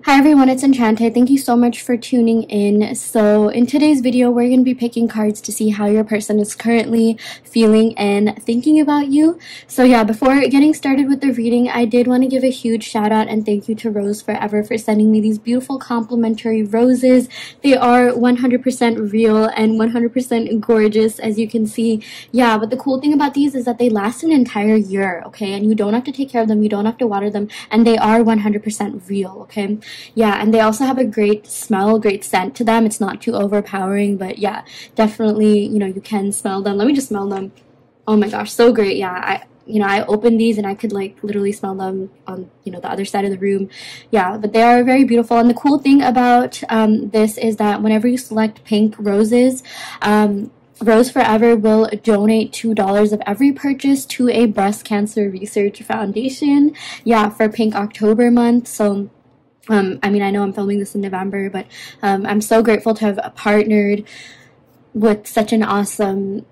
Hi everyone, it's Enchanted. Thank you so much for tuning in. So in today's video, we're going to be picking cards to see how your person is currently feeling and thinking about you. So yeah, before getting started with the reading, I did want to give a huge shout out and thank you to Rose Forever for sending me these beautiful complimentary roses. They are 100% real and 100% gorgeous, as you can see. Yeah, but the cool thing about these is that they last an entire year, okay? And you don't have to take care of them, you don't have to water them, and they are 100% real, okay? Yeah, and they also have a great smell, great scent to them. It's not too overpowering, but yeah, definitely, you can smell them. Let me just smell them. Oh my gosh, so great. Yeah, I opened these and I could like literally smell them on, the other side of the room. Yeah, but they are very beautiful. And the cool thing about this is that whenever you select pink roses, Rose Forever will donate $2 of every purchase to a breast cancer research foundation. Yeah, for Pink October month. So I know I'm filming this in November, but I'm so grateful to have partnered with such an awesome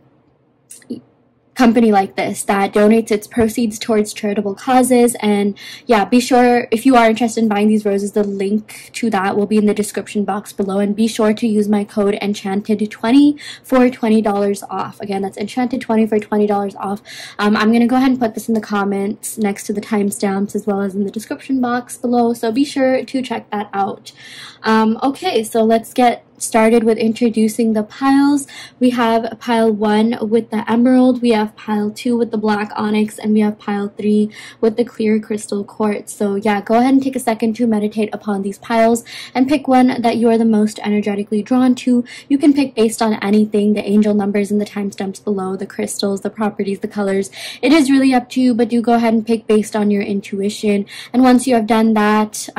company like this that donates its proceeds towards charitable causes. And yeah, be sure, if you are interested in buying these roses, the link to that will be in the description box below, and be sure to use my code Enchanted20 for $20 off. Again, that's Enchanted20 for $20 off. I'm going to go ahead and put this in the comments next to the timestamps as well as in the description box below, so be sure to check that out. Okay, so let's get started with introducing the piles. We have pile 1 with the emerald, we have pile 2 with the black onyx, and we have pile 3 with the clear crystal quartz. So yeah, go ahead and take a second to meditate upon these piles and pick one that you are the most energetically drawn to. You can pick based on anything, the angel numbers and the timestamps below, the crystals, the properties, the colors. It is really up to you, but do go ahead and pick based on your intuition. And once you have done that,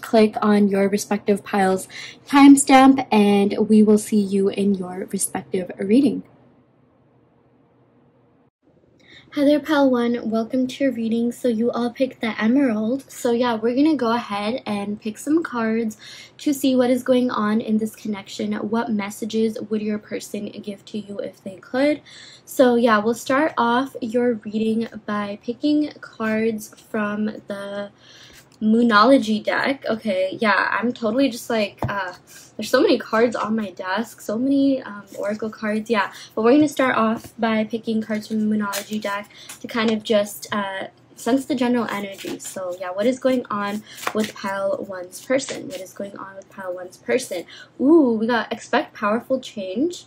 click on your respective pile's timestamp and we will see you in your respective reading. Hi there, pile 1. Welcome to your reading. So you all picked the emerald. So yeah, we're going to go ahead and pick some cards to see what is going on in this connection. What messages would your person give to you if they could? So yeah, we'll start off your reading by picking cards from the Moonology deck. Okay, yeah, I'm totally just like, there's so many cards on my desk, so many oracle cards, yeah. But we're going to start off by picking cards from the Moonology deck to kind of just sense the general energy. So yeah, what is going on with pile 1's person? What is going on with pile 1's person? Ooh, we got expect powerful change.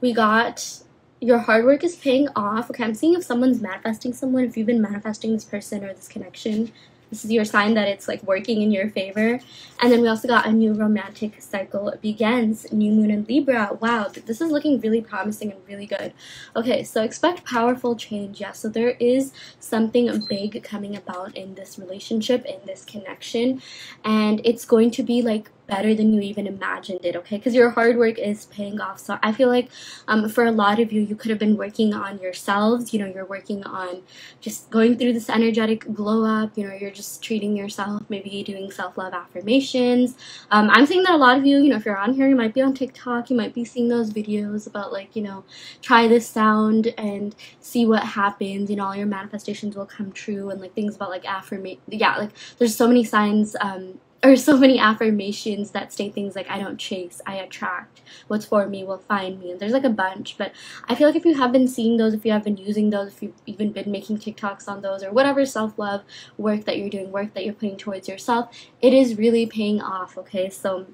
We got your hard work is paying off. Okay, I'm seeing if someone's manifesting someone, if you've been manifesting this person or this connection, this is your sign that it's like working in your favor. And then we also got a new romantic cycle begins, new moon in Libra. Wow, this is looking really promising and really good. Okay, so expect powerful change. Yeah, so there is something big coming about in this relationship, in this connection, and it's going to be like better than you even imagined it, okay? Because your hard work is paying off. So I feel like for a lot of you, you could have been working on yourselves. You're working on just going through this energetic glow up. You're just treating yourself, maybe doing self-love affirmations. I'm seeing that a lot of you, if you're on here, you might be on TikTok, you might be seeing those videos about like, try this sound and see what happens. All your manifestations will come true, and like things about like affirmation. Yeah, like there's so many signs or so many affirmations that state things like, I don't chase, I attract. What's for me will find me. And there's like a bunch, but I feel like if you have been seeing those, if you have been using those, if you've even been making TikToks on those, or whatever self-love work that you're doing, work that you're putting towards yourself, it is really paying off, okay? So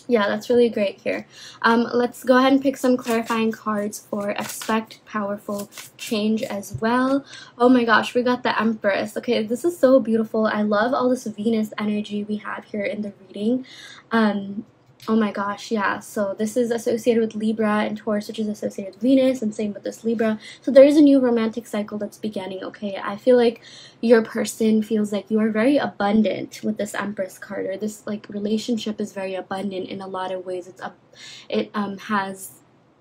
yeah, that's really great here. Let's go ahead and pick some clarifying cards for expect powerful change as well. Oh my gosh, we got the Empress. Okay, this is so beautiful. I love all this Venus energy we have here in the reading. Oh my gosh, yeah, so this is associated with Libra and Taurus, which is associated with Venus, and same with this Libra. So there is a new romantic cycle that's beginning, okay? I feel like your person feels like you are very abundant with this Empress card, or this like relationship is very abundant in a lot of ways. It has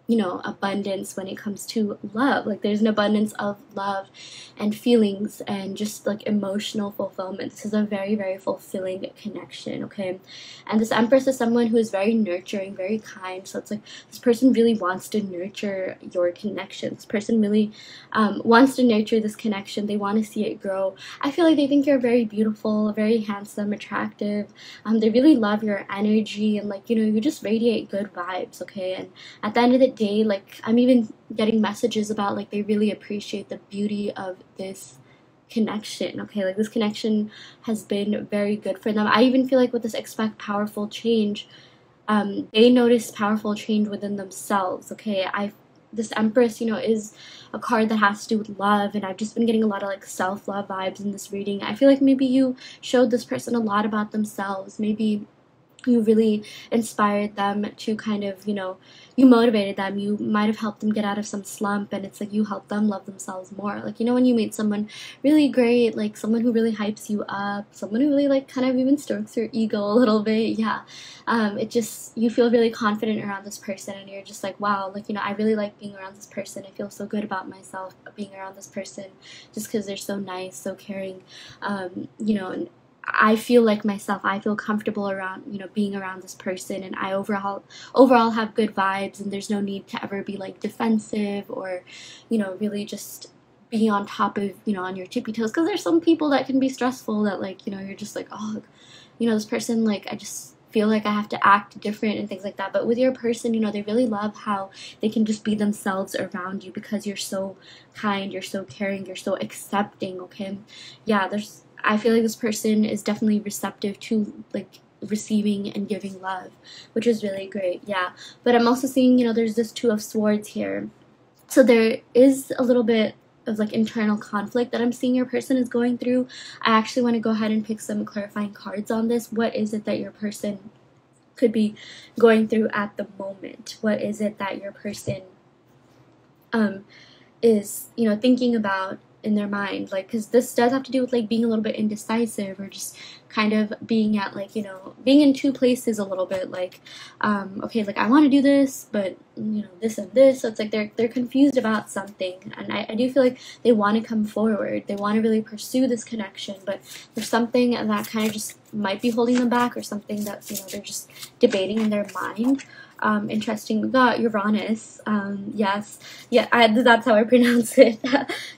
you know, abundance when it comes to love. Like there's an abundance of love and feelings and just like emotional fulfillment. This is a very, very fulfilling connection, okay? And this Empress is someone who is very nurturing, very kind. So it's like this person really wants to nurture your connection. This person really wants to nurture this connection. They want to see it grow. I feel like they think you're very beautiful, very handsome, attractive. They really love your energy, and like, you know, you just radiate good vibes, okay? And at the end of the day, like, I'm even getting messages about like they really appreciate the beauty of this connection, okay? Like this connection has been very good for them. I even feel like with this expect powerful change, they notice powerful change within themselves, okay? This Empress, you know, is a card that has to do with love, and I've just been getting a lot of like self-love vibes in this reading. I feel like maybe you showed this person a lot about themselves. Maybe you really inspired them to kind of, you know, you motivated them, you might have helped them get out of some slump, and it's like you helped them love themselves more. Like, you know, when you meet someone really great, like someone who really hypes you up, someone who really like kind of even strokes your ego a little bit, yeah, it just, you feel really confident around this person, and you're just like, wow, like, you know, I really like being around this person. I feel so good about myself being around this person just because they're so nice, so caring, you know, and I feel like myself. I feel comfortable around, you know, being around this person, and I overall have good vibes, and there's no need to ever be like defensive or, you know, really just be on top of, you know, on your tippy toes, because there's some people that can be stressful that, like, you know, you're just like, oh, you know, this person, like, I just feel like I have to act different and things like that. But with your person, you know, they really love how they can just be themselves around you because you're so kind, you're so caring, you're so accepting, okay? Yeah, I feel like this person is definitely receptive to like receiving and giving love, which is really great, yeah. But I'm also seeing, you know, there's this Two of Swords here. So there is a little bit of like internal conflict that I'm seeing your person is going through. I actually want to go ahead and pick some clarifying cards on this. What is it that your person could be going through at the moment? What is it that your person is, you know, thinking about in their mind? Like, because this does have to do with like being a little bit indecisive, or just kind of being at like, you know, being in two places a little bit, like okay, like I want to do this, but you know, this and this. So it's like they're confused about something, and I do feel like they want to come forward, they want to really pursue this connection, but there's something that kind of just might be holding them back, or something that, you know, they're just debating in their mind. Interesting. We got Uranus. Yes. Yeah, that's how I pronounce it.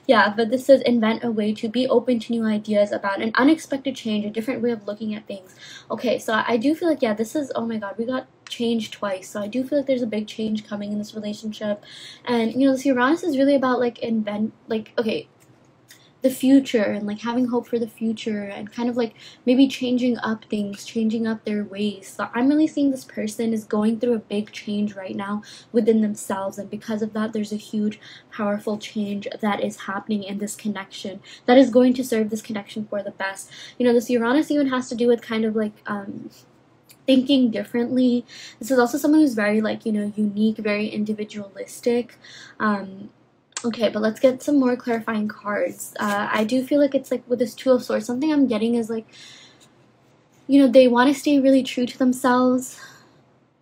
Yeah, but this says invent a way to be open to new ideas about an unexpected change, a different way of looking at things. Okay, so I do feel like, yeah, this is, oh my god, we got change twice. So I do feel like there's a big change coming in this relationship. And, you know, this Uranus is really about like okay, the future, and like having hope for the future, and kind of like maybe changing up things, changing up their ways. So I'm really seeing this person is going through a big change right now within themselves, and because of that, there's a huge powerful change that is happening in this connection that is going to serve this connection for the best. You know, this Uranus even has to do with kind of like thinking differently. This is also someone who's very like, you know, unique, very individualistic. Okay, but let's get some more clarifying cards. I do feel like it's like with this Two of Swords, something I'm getting is like, you know, they want to stay really true to themselves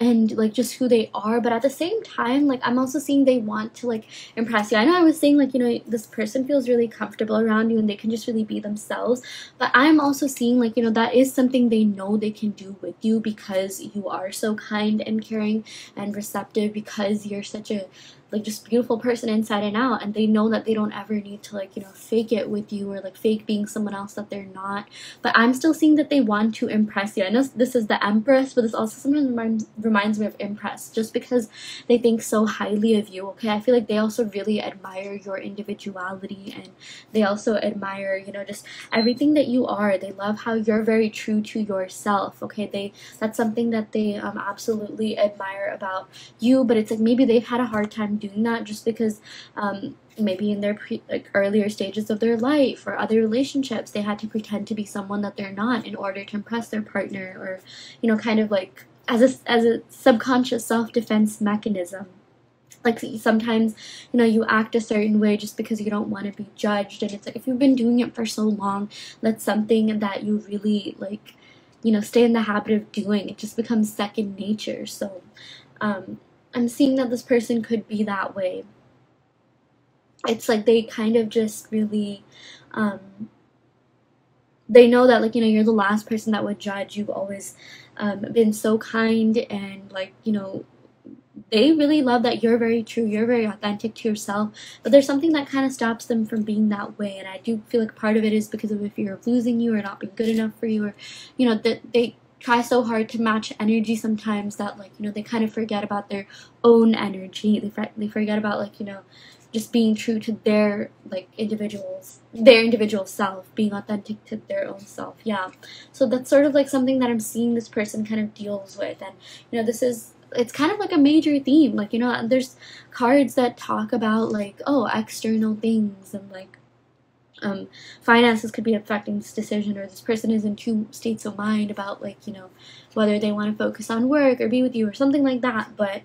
and like just who they are, but at the same time, like I'm also seeing they want to like impress you. I know I was saying like, you know, this person feels really comfortable around you and they can just really be themselves, but I'm also seeing like, you know, that is something they know they can do with you because you are so kind and caring and receptive, because you're such a like just beautiful person inside and out, and they know that they don't ever need to like, you know, fake it with you, or like fake being someone else that they're not. But I'm still seeing that they want to impress you. I know this is the Empress, but this also sometimes reminds me of Empress, just because they think so highly of you, okay? I feel like they also really admire your individuality, and they also admire, you know, just everything that you are. They love how you're very true to yourself, okay? That's something that they absolutely admire about you, but it's like maybe they've had a hard time doing that just because maybe in their earlier stages of their life or other relationships, they had to pretend to be someone that they're not in order to impress their partner, or, you know, kind of like as a subconscious self-defense mechanism. Like sometimes, you know, you act a certain way just because you don't want to be judged, and it's like if you've been doing it for so long, that's something that you really like, you know, stay in the habit of doing. It just becomes second nature. So I'm seeing that this person could be that way. It's like they kind of just really, um, they know that, like, you're the last person that would judge. You've always been so kind, and, like, they really love that you're very true, you're very authentic to yourself, but there's something that kind of stops them from being that way. And I do feel like part of it is because of a fear of losing you or not being good enough for you, or that they try so hard to match energy sometimes that, like, they kind of forget about their own energy. They forget about, like, just being true to their, like, their individual self, being authentic to their own self. Yeah, so that's sort of like something that I'm seeing this person kind of deals with. And it's kind of like a major theme. Like, there's cards that talk about, like, oh, external things, and, like, finances could be affecting this decision, or this person is in two states of mind about, like, whether they want to focus on work or be with you or something like that. But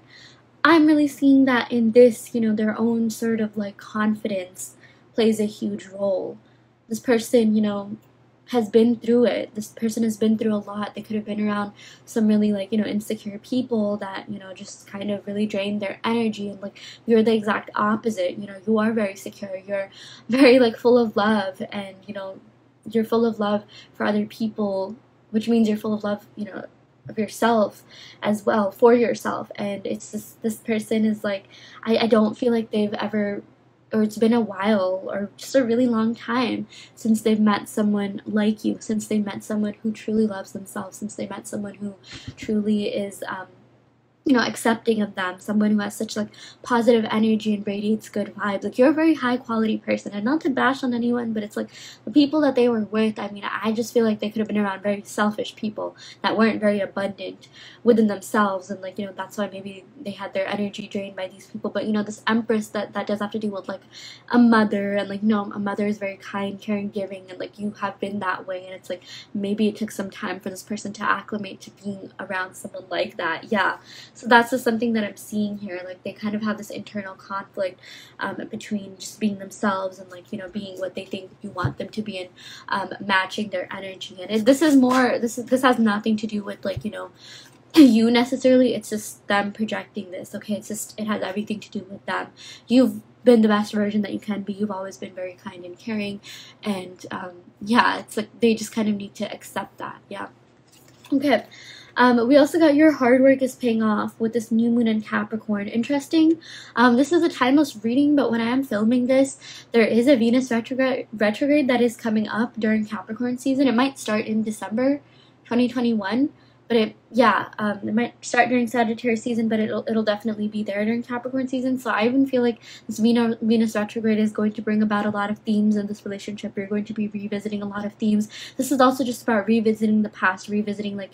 I'm really seeing that in this, their own sort of, like, confidence plays a huge role. This person, has been through it. This person has been through a lot. They could have been around some really, like, insecure people that, just kind of really drained their energy. And, like, you're the exact opposite. You are very secure. You're very, like, full of love, and, you're full of love for other people, which means you're full of love, of yourself as well, for yourself. And it's just, this person is like, I don't feel like they've ever, or it's been a while, or just a really long time since they've met someone like you, since they met someone who truly loves themselves, since they met someone who truly is accepting of them, someone who has such, like, positive energy and radiates good vibes. Like, you're a very high quality person, and not to bash on anyone, but it's like the people that they were with, I mean, I just feel like they could have been around very selfish people that weren't very abundant within themselves, and, like, that's why maybe they had their energy drained by these people. But, this Empress, that does have to do with, like, a mother, and, like, a mother is very kind, caring, giving, and, like, you have been that way, and it's like maybe it took some time for this person to acclimate to being around someone like that. Yeah, so that's just something that I'm seeing here. Like, they kind of have this internal conflict between just being themselves and, like, being what they think you want them to be, and matching their energy. And this has nothing to do with, like, you necessarily. It's just them projecting this. Okay, it has everything to do with them. You've been the best version that you can be. You've always been very kind and caring, and yeah, it's like they just kind of need to accept that. Yeah. Okay. We also got your hard work is paying off with this new moon in Capricorn. Interesting. This is a timeless reading, but when I am filming this, there is a Venus retrograde that is coming up during Capricorn season. It might start in December 2021, but it might start during Sagittarius season, but it'll definitely be there during Capricorn season. So I even feel like this Venus retrograde is going to bring about a lot of themes in this relationship. You're going to be revisiting a lot of themes. This is also just about revisiting the past, revisiting, like,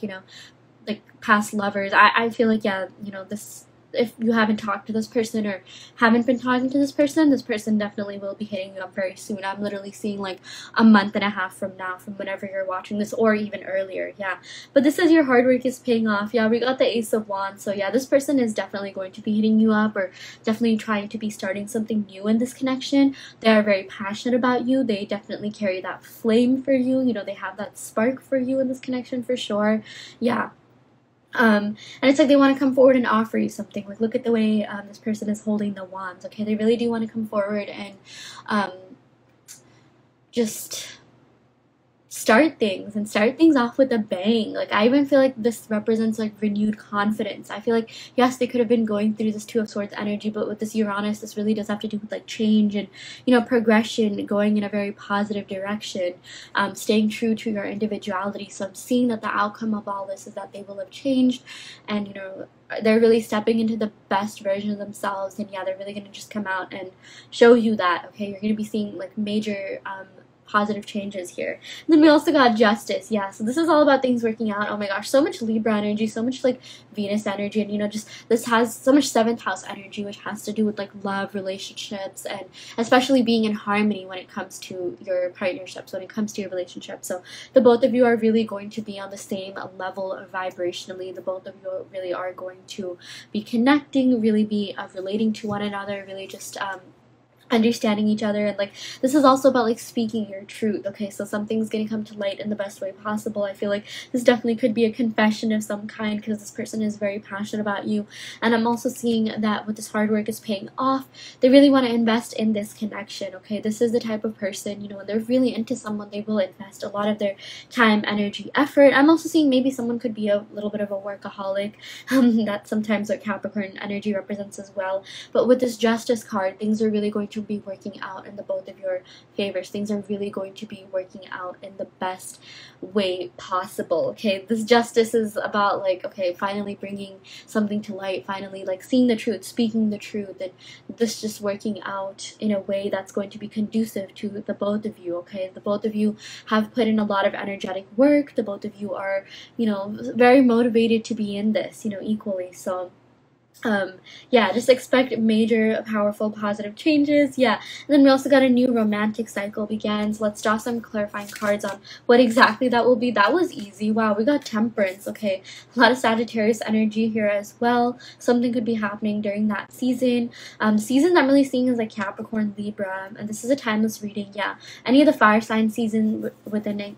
like, past lovers. I feel like, yeah, this, if you haven't talked to this person or haven't been talking to this person definitely will be hitting you up very soon. I'm literally seeing, like, a month and a half from now, from whenever you're watching this, or even earlier. Yeah, but this says your hard work is paying off. Yeah, we got the Ace of Wands, so yeah, this person is definitely going to be hitting you up, or definitely trying to be starting something new in this connection. They are very passionate about you. They definitely carry that flame for you. They have that spark for you in this connection for sure. Yeah. And it's like they want to come forward and offer you something. Like, look at the way this person is holding the wands. Okay, they really do want to come forward and just start things off with a bang. Like, I even feel like this represents, like, renewed confidence. I feel like, yes, they could have been going through this Two of Swords energy, but with this Uranus, this really does have to do with, like, change and, progression, going in a very positive direction, staying true to your individuality. So I'm seeing that the outcome of all this is that they will have changed, and, they're really stepping into the best version of themselves. And yeah, they're really going to just come out and show you that, okay, you're going to be seeing, like, major positive changes here. And then we also got Justice. Yeah, so this is all about things working out. Oh my gosh, so much Libra energy, so much, like, Venus energy, and just this has so much 7th house energy, which has to do with, like, love, relationships, and especially being in harmony when it comes to your partnerships, when it comes to your relationship. So the both of you are really going to be on the same level vibrationally. The both of you really are going to be connecting, really be relating to one another, really just understanding each other. And like this is also about like speaking your truth. Okay, so something's gonna come to light in the best way possible. I feel like this definitely could be a confession of some kind because this person is very passionate about you, and I'm also seeing that with this hard work is paying off. They really want to invest in this connection. Okay, this is the type of person, you know, when they're really into someone, they will invest a lot of their time, energy, effort. I'm also seeing maybe someone could be a little bit of a workaholic. That's sometimes what Capricorn energy represents as well. But with this Justice card, things are really going to be working out in the both of your favors. Things are really going to be working out in the best way possible. Okay, this Justice is about like, okay, finally bringing something to light, finally like seeing the truth, speaking the truth, and this just working out in a way that's going to be conducive to the both of you. Okay, the both of you have put in a lot of energetic work. The both of you are, you know, very motivated to be in this, you know, equally. So yeah, just expect major, powerful, positive changes. Yeah, and then we also got a new romantic cycle begins. Let's draw some clarifying cards on what exactly that will be. That was easy. Wow, we got Temperance. Okay, a lot of Sagittarius energy here as well. Something could be happening during that season. Season I'm really seeing is like Capricorn, Libra, and this is a timeless reading. Yeah, any of the fire sign season with an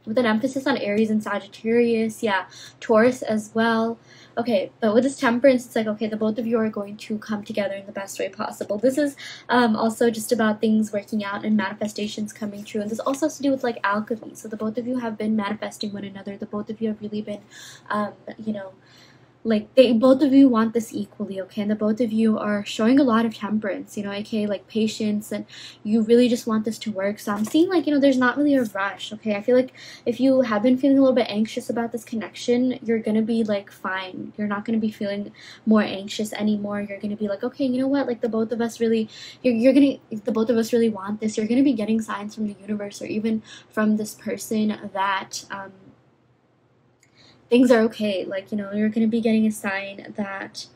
emphasis on Aries and Sagittarius. Yeah, Taurus as well. Okay, but with this Temperance, it's like, okay, the both of you are going to come together in the best way possible. This is also just about things working out and manifestations coming true. And this also has to do with like alchemy. So the both of you have been manifesting one another. The both of you have really been, you know, like they both of you want this equally. Okay, and the both of you are showing a lot of temperance, you know, aka like patience, and you really just want this to work. So I'm seeing like, you know, there's not really a rush. Okay, I feel like if you have been feeling a little bit anxious about this connection, you're gonna be like fine. You're not gonna be feeling more anxious anymore. You're gonna be like, okay, you know what, like the both of us really, you're gonna, if the both of us really want this, you're gonna be getting signs from the universe or even from this person that things are okay. Like, you know, you're going to be getting a sign that's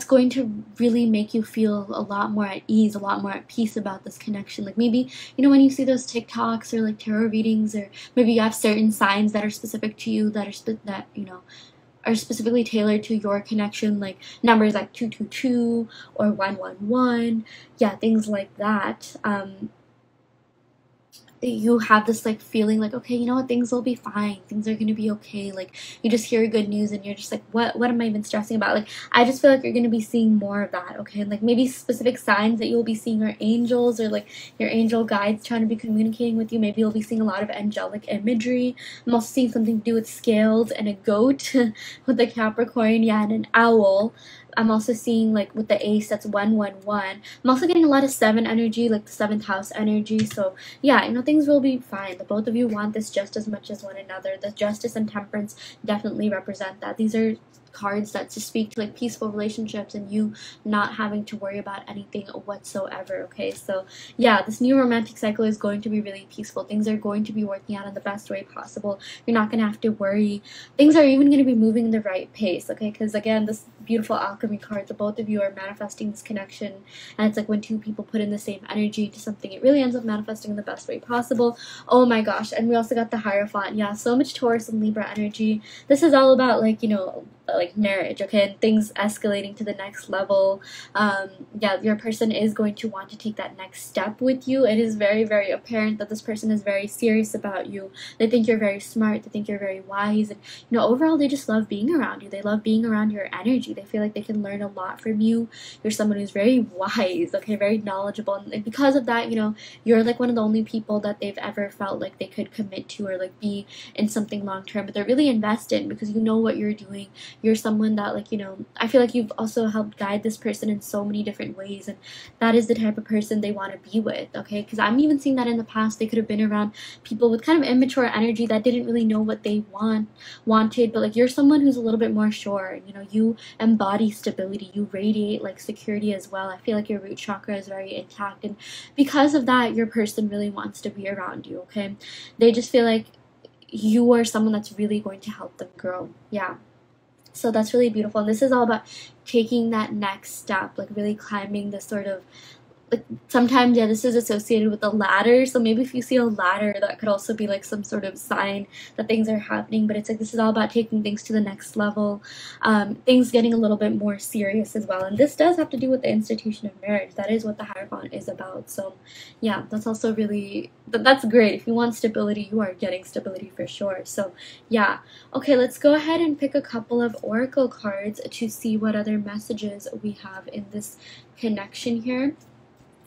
going to really make you feel a lot more at ease, a lot more at peace about this connection. Like maybe, you know, when you see those TikToks or like tarot readings, or maybe you have certain signs that are specific to you, that you know, are specifically tailored to your connection, like numbers like 222 or 111. Yeah, things like that. You have this like feeling like, okay, you know what, things will be fine, things are gonna be okay. Like you just hear good news and you're just like, what am I even stressing about? Like I just feel like you're gonna be seeing more of that. Okay, and like maybe specific signs that you'll be seeing are angels, or like your angel guides trying to be communicating with you. Maybe you'll be seeing a lot of angelic imagery. I'm also seeing something to do with scales and a goat with the Capricorn, yeah, and an owl. I'm also seeing like with the ace, that's 111. I'm also getting a lot of 7 energy, like the 7th house energy. So yeah, you know, things will be fine. The both of you want this just as much as one another. The Justice and Temperance definitely represent that. These are cards that just speak to like peaceful relationships and you not having to worry about anything whatsoever. Okay, so yeah, this new romantic cycle is going to be really peaceful. Things are going to be working out in the best way possible. You're not going to have to worry. Things are even going to be moving in the right pace. Okay, because again, this beautiful alchemy card, the both of you are manifesting this connection, and it's like when two people put in the same energy to something, it really ends up manifesting in the best way possible. Oh my gosh. And we also got the Hierophant. Yeah, so much Taurus and Libra energy. This is all about like, you know, like marriage, okay, and things escalating to the next level. Yeah, your person is going to want to take that next step with you. It is very, very apparent that this person is very serious about you. They think you're very smart, they think you're very wise, and you know, overall they just love being around you. They love being around your energy. They feel like they can learn a lot from you. You're someone who's very wise, okay, very knowledgeable, and because of that, you know, you're like one of the only people that they've ever felt like they could commit to or like be in something long term, but they're really invested because you know what you're doing. You're someone that, like, you know, I feel like you've also helped guide this person in so many different ways, and that is the type of person they want to be with. Okay, because I'm even seeing that in the past they could have been around people with kind of immature energy that didn't really know what they wanted, but like you're someone who's a little bit more sure. You know, you embody stability, you radiate like security as well. I feel like your root chakra is very intact, and because of that, your person really wants to be around you. Okay, they just feel like you are someone that's really going to help them grow. Yeah, so that's really beautiful. And this is all about taking that next step, like really climbing this sort of like sometimes, yeah, this is associated with a ladder. So maybe if you see a ladder, that could also be like some sort of sign that things are happening. But it's like this is all about taking things to the next level, things getting a little bit more serious as well. And this does have to do with the institution of marriage. That is what the Hierophant is about. So yeah, that's also really, that's great. If you want stability, you are getting stability for sure. So yeah. Okay, let's go ahead and pick a couple of oracle cards to see what other messages we have in this connection here.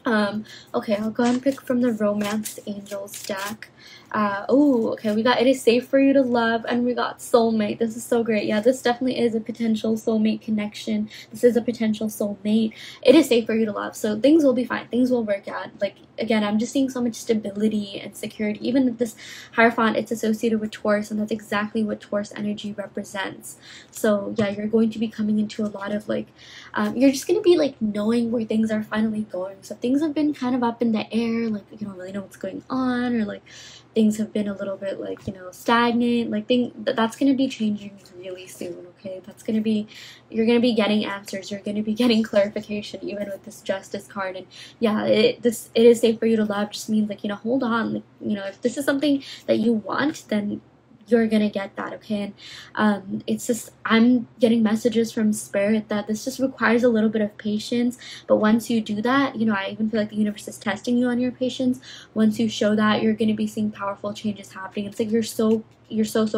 Okay, I'll go ahead and pick from the Romance Angels deck. Oh, okay, we got It Is Safe for You to Love, and we got Soulmate. This is so great. Yeah, this definitely is a potential soulmate connection. This is a potential soulmate. It is safe for you to love, so things will be fine. Things will work out. Like, again, I'm just seeing so much stability and security. Even if this Hierophant, it's associated with Taurus, and that's exactly what Taurus energy represents. So, yeah, you're going to be coming into a lot of, like, you're just going to be, like, knowing where things are finally going. So things have been kind of up in the air, like, you don't really know what's going on, or, like, things have been a little bit, like, you know, stagnant. Like, that's going to be changing really soon, okay? That's going to be, you're going to be getting answers. You're going to be getting clarification, even with this Justice card. And yeah, it is safe for you to love just means, like, you know, hold on. Like, you know, if this is something that you want, then you're gonna get that, okay? And it's just, I'm getting messages from Spirit that this just requires a little bit of patience, but once you do that, you know, I even feel like the universe is testing you on your patience. Once you show that, you're gonna be seeing powerful changes happening. It's like you're so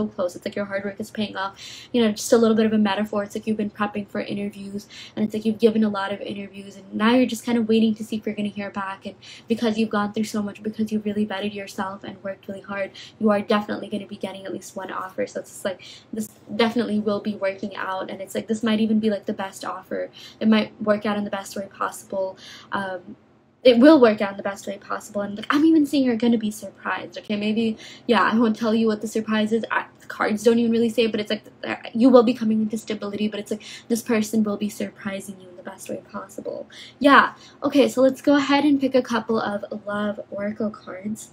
close. It's like your hard work is paying off. You know, just a little bit of a metaphor. It's like you've been prepping for interviews, and it's like you've given a lot of interviews, and now you're just kind of waiting to see if you're going to hear back. And because you've gone through so much, because you really vetted yourself and worked really hard, you are definitely going to be getting at least one offer. So it's just like, this definitely will be working out, and it's like this might even be like the best offer. It might work out in the best way possible. It will work out in the best way possible, and like, I'm even seeing you're gonna be surprised, okay? Maybe, yeah, I won't tell you what the surprise is. The cards don't even really say it, but it's like you will be coming into stability, but it's like this person will be surprising you in the best way possible. Yeah, okay, so let's go ahead and pick a couple of love oracle cards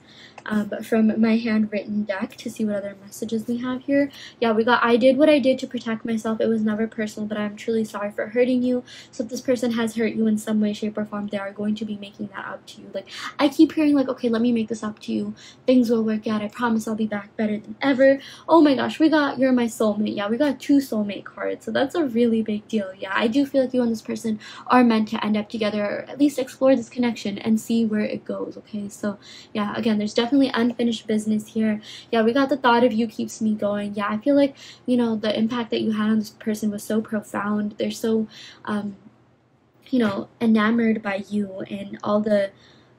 from my handwritten deck to see what other messages we have here. Yeah, we got, I did what I did to protect myself. It was never personal, but I'm truly sorry for hurting you. So if this person has hurt you in some way, shape, or form, they are going to be making that up to you. Like, I keep hearing like, okay, let me make this up to you. Things will work out. I promise I'll be back better than ever. Oh my gosh, we got You're My Soulmate. Yeah, we got 2 soulmate cards. So that's a really big deal. Yeah, I do feel like you and this person are meant to end up together, or at least explore this connection and see where it goes, okay? So yeah, again, there's definitely unfinished business here. Yeah, we got The Thought of You Keeps Me Going. Yeah, I feel like, you know, the impact that you had on this person was so profound. They're so, you know, enamored by you and all the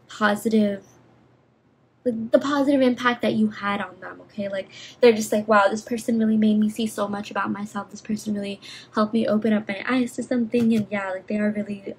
positive, the positive impact that you had on them, okay? Like, they're just like, wow, this person really made me see so much about myself. This person really helped me open up my eyes to something. And yeah, like, they are really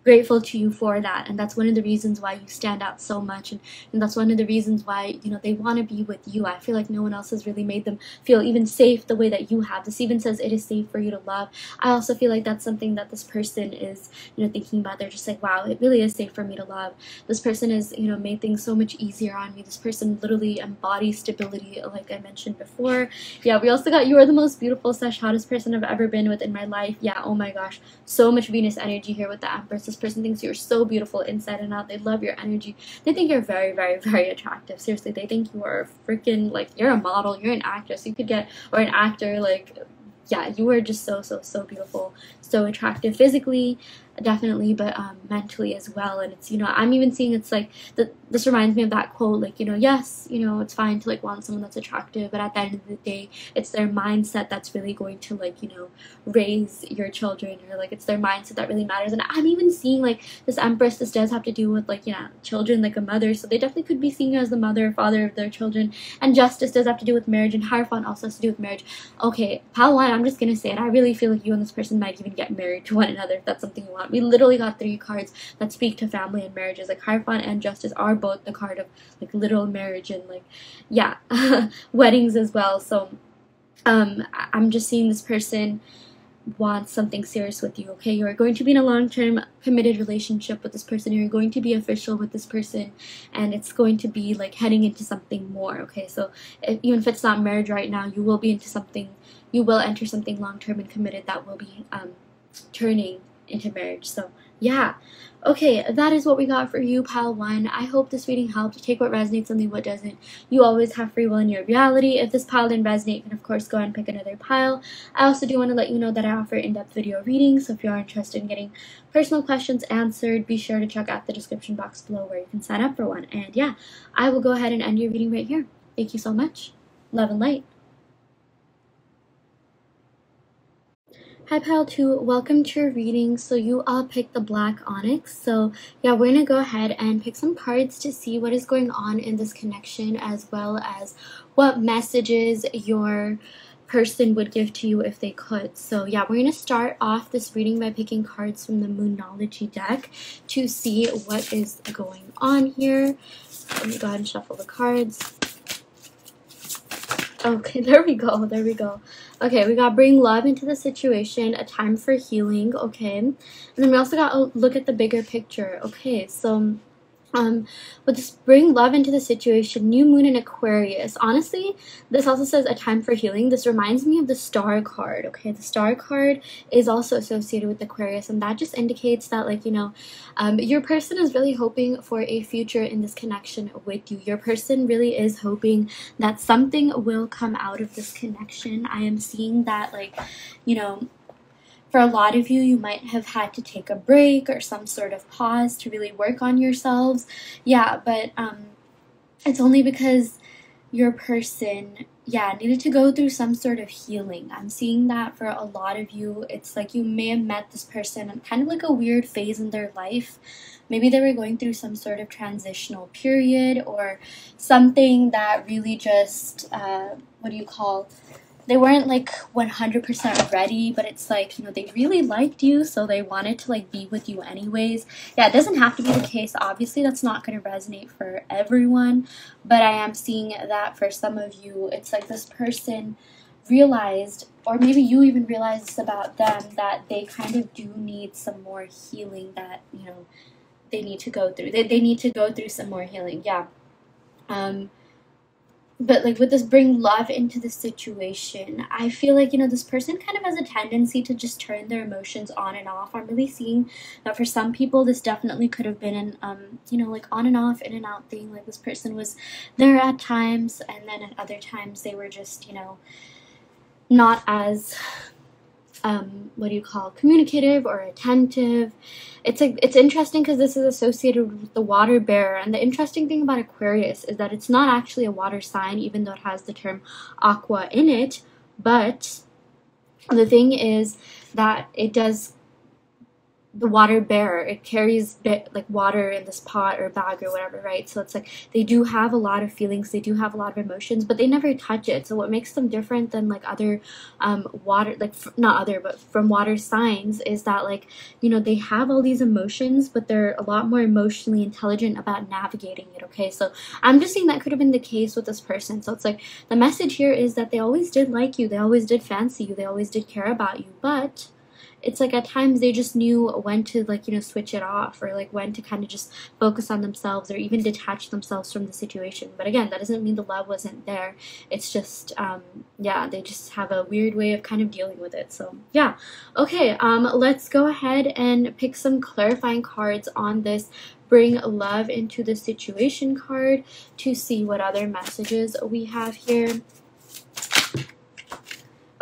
grateful to you for that, and that's one of the reasons why you stand out so much, and that's one of the reasons why, you know, they want to be with you. I feel like no one else has really made them feel even safe the way that you have. This even says it is safe for you to love. I also feel like that's something that this person is, you know, thinking about. They're just like, wow, it really is safe for me to love. This person has, you know, made things so much easier on me. This person literally embodies stability, like I mentioned before. Yeah, we also got You Are the Most Beautiful / Hottest Person I've Ever Been With in My Life. Yeah, oh my gosh, so much Venus energy here with the Empress. This person thinks you're so beautiful inside and out. They love your energy. They think you're very, very, very attractive. Seriously, they think you are freaking, like, you're a model, you're an actress. You could get, or an actor, like, yeah, you are just so, so, so beautiful, so attractive physically, definitely, but mentally as well. And it's, you know, I'm even seeing, it's like, this reminds me of that quote, like, you know, yes, you know, it's fine to, like, want someone that's attractive, but at the end of the day, it's their mindset that's really going to, like, you know, raise your children, or, like, it's their mindset that really matters. And I'm even seeing, like, this Empress, this does have to do with, like, you know, children, like a mother, so they definitely could be seeing you as the mother or father of their children. And Justice does have to do with marriage, and Hierophant also has to do with marriage. Okay, pile one, I'm just gonna say it, I really feel like you and this person might even get married to one another if that's something you want. We literally got 3 cards that speak to family and marriages. Like, Hierophant and Justice are both the card of, like, literal marriage and, like, yeah, weddings as well. So I'm just seeing this person wants something serious with you, okay? You are going to be in a long-term committed relationship with this person. You're going to be official with this person, and it's going to be like heading into something more, okay? So even if it's not marriage right now, you will be into something, you will enter something long-term and committed that will be turning into marriage. So yeah. Okay, that is what we got for you, pile one. I hope this reading helped. Take what resonates and leave what doesn't. You always have free will in your reality. If this pile didn't resonate, you can of course go ahead and pick another pile. I also do want to let you know that I offer in-depth video readings, so if you are interested in getting personal questions answered, be sure to check out the description box below where you can sign up for one. And yeah, I will go ahead and end your reading right here. Thank you so much. Love and light. Hi pile 2, welcome to your reading. So you all picked the black onyx. So yeah, we're gonna go ahead and pick some cards to see what is going on in this connection, as well as what messages your person would give to you if they could. So yeah, we're gonna start off this reading by picking cards from the Moonology deck to see what is going on here. Let me go ahead and shuffle the cards. Okay, there we go, there we go. Okay, we got bring love into the situation, a time for healing, okay. And then we also got look at the bigger picture. Okay, so with this bring love into the situation, new moon in Aquarius. Honestly, this also says a time for healing. This reminds me of the star card. Okay, the star card is also associated with Aquarius, and that just indicates that, like, you know, your person is really hoping for a future in this connection with you. Your person really is hoping that something will come out of this connection. I am seeing that, like, you know, for a lot of you, you might have had to take a break or some sort of pause to really work on yourselves. Yeah, but it's only because your person, yeah, needed to go through some sort of healing. I'm seeing that for a lot of you. It's like you may have met this person in kind of like a weird phase in their life. Maybe they were going through some sort of transitional period or something that really just, what do you call, they weren't like 100% ready, but it's like, you know, they really liked you, so they wanted to like be with you anyways. Yeah, it doesn't have to be the case. Obviously, that's not going to resonate for everyone, but I am seeing that for some of you, it's like this person realized, or maybe you even realized this about them, that they kind of do need some more healing that, you know, they need to go through. They need to go through some more healing, yeah. But like with this bring love into the situation, I feel like, you know, this person kind of has a tendency to just turn their emotions on and off. I'm really seeing that for some people this definitely could have been an you know, like on and off, in and out thing. Like this person was there at times, and then at other times they were just, you know, not as what do you call, communicative or attentive. It's like, it's interesting because this is associated with the water bearer, and the interesting thing about Aquarius is that it's not actually a water sign, even though it has the term aqua in it. But the thing is that it does, the water bearer, it carries like water in this pot or bag or whatever, right? So it's like they do have a lot of feelings, they do have a lot of emotions, but they never touch it. So what makes them different than like other water, like not other, but from water signs, is that, like, you know, they have all these emotions, but they're a lot more emotionally intelligent about navigating it. Okay, so I'm just saying that could have been the case with this person. So it's like the message here is that they always did like you, they always did fancy you, they always did care about you, but it's like at times they just knew when to, like, you know, switch it off, or like when to kind of just focus on themselves or even detach themselves from the situation. But again, that doesn't mean the love wasn't there. It's just yeah, they just have a weird way of kind of dealing with it. So yeah, okay, let's go ahead and pick some clarifying cards on this bring love into the situation card to see what other messages we have here.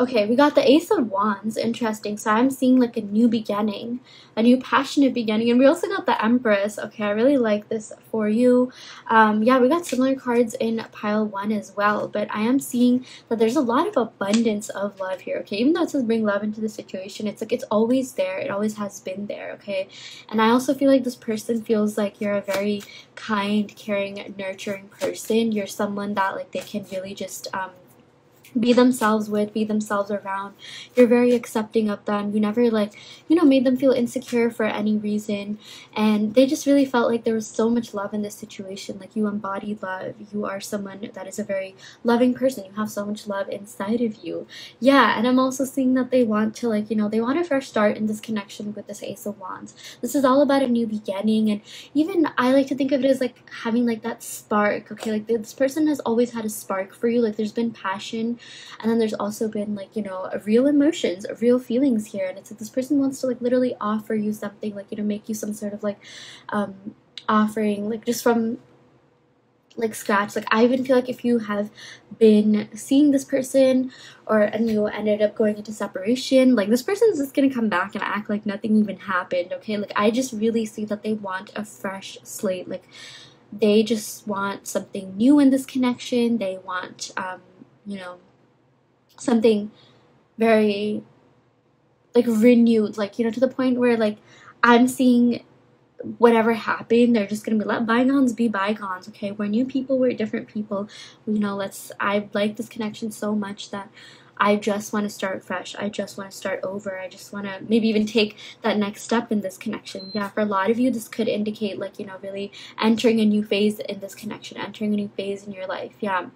Okay, we got the Ace of Wands. Interesting. So I'm seeing like a new beginning, a new passionate beginning. And we also got the Empress. Okay, I really like this for you. Yeah, we got similar cards in pile 1 as well. But I am seeing that there's a lot of abundance of love here. Okay, even though it says bring love into the situation, it's like it's always there. It always has been there. Okay, and I also feel like this person feels like you're a very kind, caring, nurturing person. You're someone that, like, they can really just be themselves with, be themselves around. You're very accepting of them. You never, like, you know, made them feel insecure for any reason, and they just really felt like there was so much love in this situation. Like, you embody love. You are someone that is a very loving person. You have so much love inside of you. Yeah, and I'm also seeing that they want to, like, you know, they want a fresh start in this connection with this Ace of Wands. This is all about a new beginning, and even I like to think of it as like having like that spark. Okay, like this person has always had a spark for you. Like, there's been passion connection. And then there's also been like, you know, real emotions, real feelings here, and it's like this person wants to like literally offer you something, like, you know, make you some sort of like offering, like just from like scratch. Like I even feel like if you have been seeing this person and you ended up going into separation, like this person's just gonna come back and act like nothing even happened. Okay, like I just really see that they want a fresh slate. Like they just want something new in this connection. They want you know, something very like renewed, like, you know, to the point where like I'm seeing whatever happened, they're just gonna be, let bygones be bygones. Okay, we're new people, we're different people, you know. I like this connection so much that I just want to start fresh. I just want to start over. I just want to maybe even take that next step in this connection. Yeah, for a lot of you, this could indicate like, you know, really entering a new phase in this connection, entering a new phase in your life. Yeah.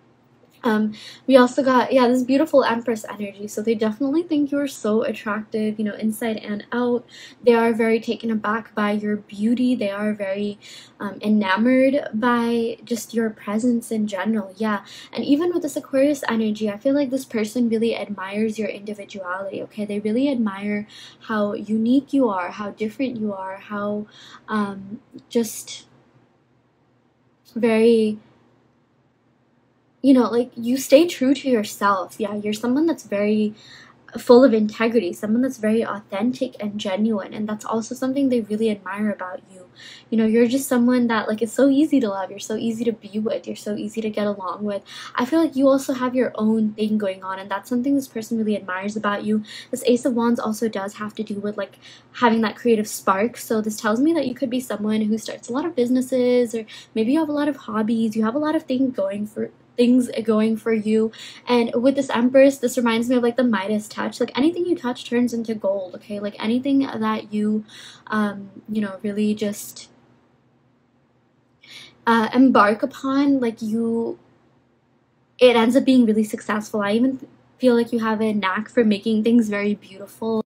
We also got, yeah, this beautiful Empress energy. So they definitely think you're so attractive, you know, inside and out. They are very taken aback by your beauty. They are very enamored by just your presence in general. Yeah. And even with this Aquarius energy, I feel like this person really admires your individuality. Okay. They really admire how unique you are, how different you are, how just very, you know, like you stay true to yourself. Yeah, you're someone that's very full of integrity, someone that's very authentic and genuine, and that's also something they really admire about you. You know, you're just someone that like is so easy to love, you're so easy to be with, you're so easy to get along with. I feel like you also have your own thing going on, and that's something this person really admires about you. This Ace of Wands also does have to do with like having that creative spark, so this tells me that you could be someone who starts a lot of businesses, or maybe you have a lot of hobbies, you have a lot of things going for you. And with this Empress, this reminds me of like the Midas touch. Like anything you touch turns into gold. Okay, like anything that you you know, really just embark upon, like it ends up being really successful. I even feel like you have a knack for making things very beautiful.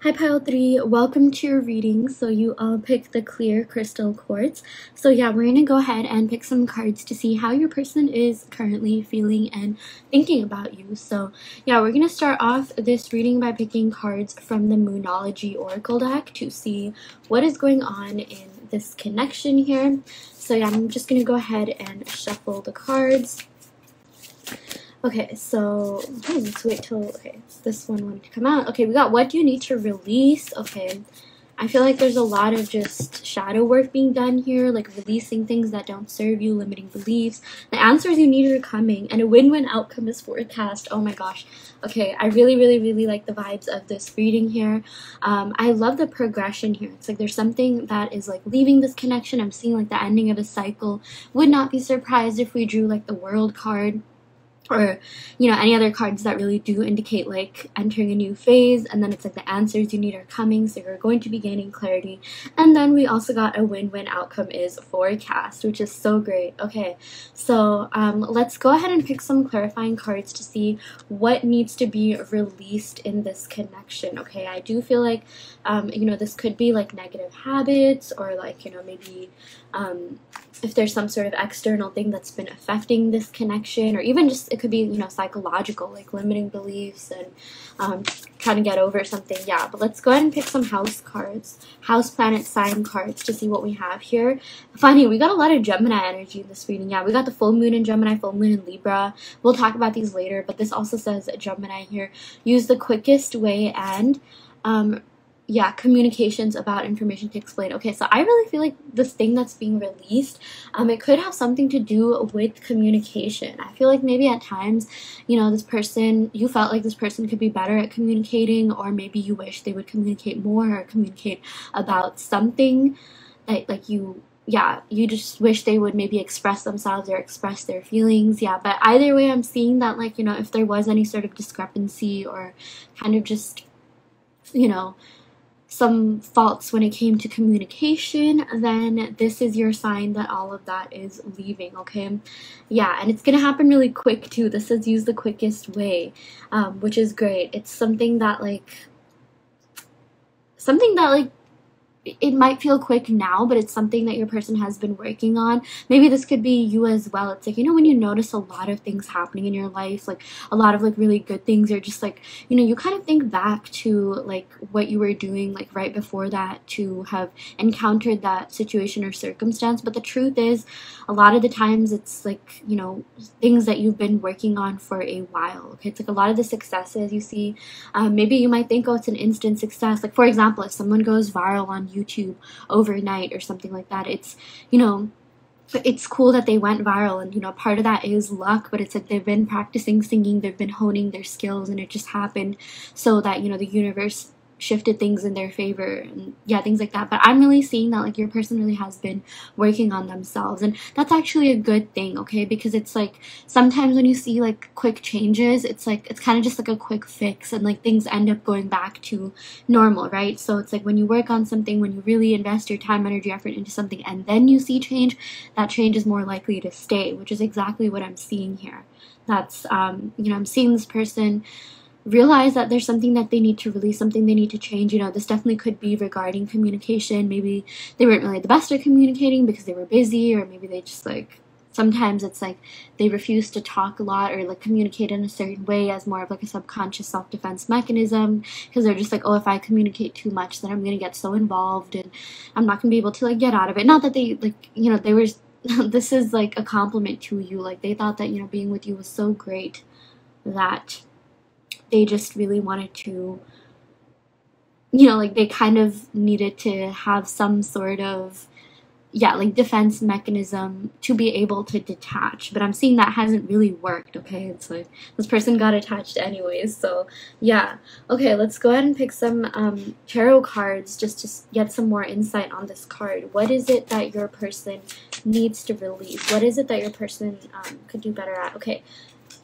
Hi Pile 3, welcome to your reading. So you all picked the clear crystal quartz. So yeah, we're gonna go ahead and pick some cards to see how your person is currently feeling and thinking about you. So yeah, we're gonna start off this reading by picking cards from the Moonology Oracle deck to see what is going on in this connection here. So yeah, I'm just gonna go ahead and shuffle the cards. Okay, so let's wait till, okay, this one wanted to come out. Okay, we got what do you need to release? Okay, I feel like there's a lot of just shadow work being done here, like releasing things that don't serve you, limiting beliefs. The answers you need are coming, and a win-win outcome is forecast. Oh my gosh. Okay, I really like the vibes of this reading here. I love the progression here. It's like there's something that is like leaving this connection. I'm seeing like the ending of a cycle. Would not be surprised if we drew like the World card, or you know, any other cards that really do indicate like entering a new phase. And then it's like the answers you need are coming, so you're going to be gaining clarity. And then we also got a win-win outcome is forecast, which is so great. Okay, so let's go ahead and pick some clarifying cards to see what needs to be released in this connection. Okay, I do feel like you know, this could be like negative habits, or like, you know, maybe if there's some sort of external thing that's been affecting this connection, or even just it could be, you know, psychological, like limiting beliefs and trying to get over something. Yeah, but let's go ahead and pick some house cards, house planet sign cards, to see what we have here. Funny, we got a lot of Gemini energy in this reading. Yeah, we got the full moon in Gemini, full moon in Libra. We'll talk about these later, but this also says Gemini here. Use the quickest way and yeah, communications about information to explain. Okay, so I really feel like this thing that's being released, it could have something to do with communication. I feel like maybe at times, you know, this person, you felt like this person could be better at communicating, or maybe you wish they would communicate more, or communicate about something that like you just wish they would maybe express themselves or express their feelings. Yeah, but either way, I'm seeing that, like, you know, if there was any sort of discrepancy or kind of just, you know, some faults when it came to communication, then this is your sign that all of that is leaving. Okay, yeah, and it's gonna happen really quick too. This says use the quickest way, which is great. It's something that like it might feel quick now, but it's something that your person has been working on. Maybe this could be you as well. It's like, you know, when you notice a lot of things happening in your life, like a lot of like really good things, or just like, you know, you kind of think back to like what you were doing like right before that to have encountered that situation or circumstance. But the truth is, a lot of the times it's like, you know, things that you've been working on for a while. Okay, it's like a lot of the successes you see, maybe you might think, oh, it's an instant success. Like, for example, if someone goes viral on YouTube overnight or something like that, it's, you know, it's cool that they went viral, and you know, part of that is luck, but it's like they've been practicing singing, they've been honing their skills, and it just happened so that, you know, the universe shifted things in their favor, and yeah, things like that. But I'm really seeing that like your person really has been working on themselves, and that's actually a good thing. Okay, because it's like sometimes when you see like quick changes, it's like it's kind of just like a quick fix, and like things end up going back to normal, right? So it's like when you work on something, when you really invest your time, energy, effort into something, and then you see change, that change is more likely to stay, which is exactly what I'm seeing here. That's you know, I'm seeing this person realize that there's something that they need to release, something they need to change. You know, this definitely could be regarding communication. Maybe they weren't really the best at communicating because they were busy, or maybe they just like, sometimes it's like they refuse to talk a lot or like communicate in a certain way as more of like a subconscious self-defense mechanism, because they're just like, oh, if I communicate too much, then I'm gonna get so involved and I'm not gonna be able to like get out of it. Not that they like, you know, they were this is like a compliment to you, like they thought that, you know, being with you was so great that they just really wanted to, you know, like they kind of needed to have some sort of, yeah, like defense mechanism to be able to detach. But I'm seeing that hasn't really worked. Okay, it's like this person got attached anyways. So yeah, okay, let's go ahead and pick some tarot cards just to get some more insight on this card. What is it that your person needs to release? What is it that your person could do better at? Okay,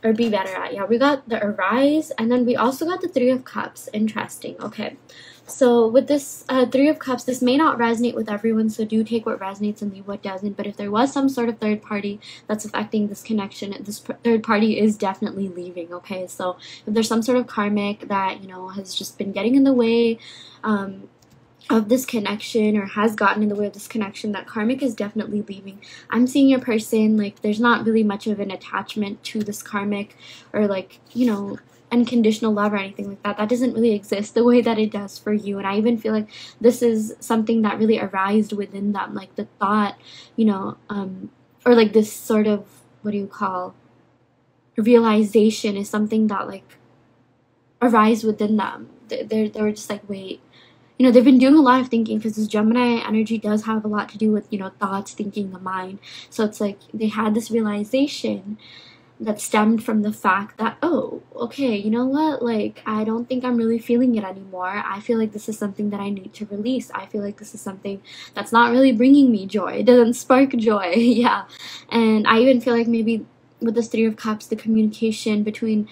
or be better at. Yeah, we got the Arise, and then we also got the Three of Cups. Interesting. Okay, so with this Three of Cups, this may not resonate with everyone, so do take what resonates and leave what doesn't. But if there was some sort of third party that's affecting this connection, this third party is definitely leaving. Okay, so if there's some sort of karmic that, you know, has just been getting in the way of this connection, or has gotten in the way of this connection, that karmic is definitely leaving. I'm seeing your person, like, there's not really much of an attachment to this karmic, or, like, you know, unconditional love or anything like that. That doesn't really exist the way that it does for you. And I even feel like this is something that really arised within them, like the thought, you know, or like this sort of, what do you call, realization is something that, like, arise within them. They were just like, wait, you know, they've been doing a lot of thinking, because this Gemini energy does have a lot to do with, you know, thoughts, thinking, the mind. So it's like they had this realization that stemmed from the fact that, oh, okay, you know what, like, I don't think I'm really feeling it anymore. I feel like this is something that I need to release. I feel like this is something that's not really bringing me joy. It doesn't spark joy. Yeah. And I even feel like maybe with this Three of Cups, the communication between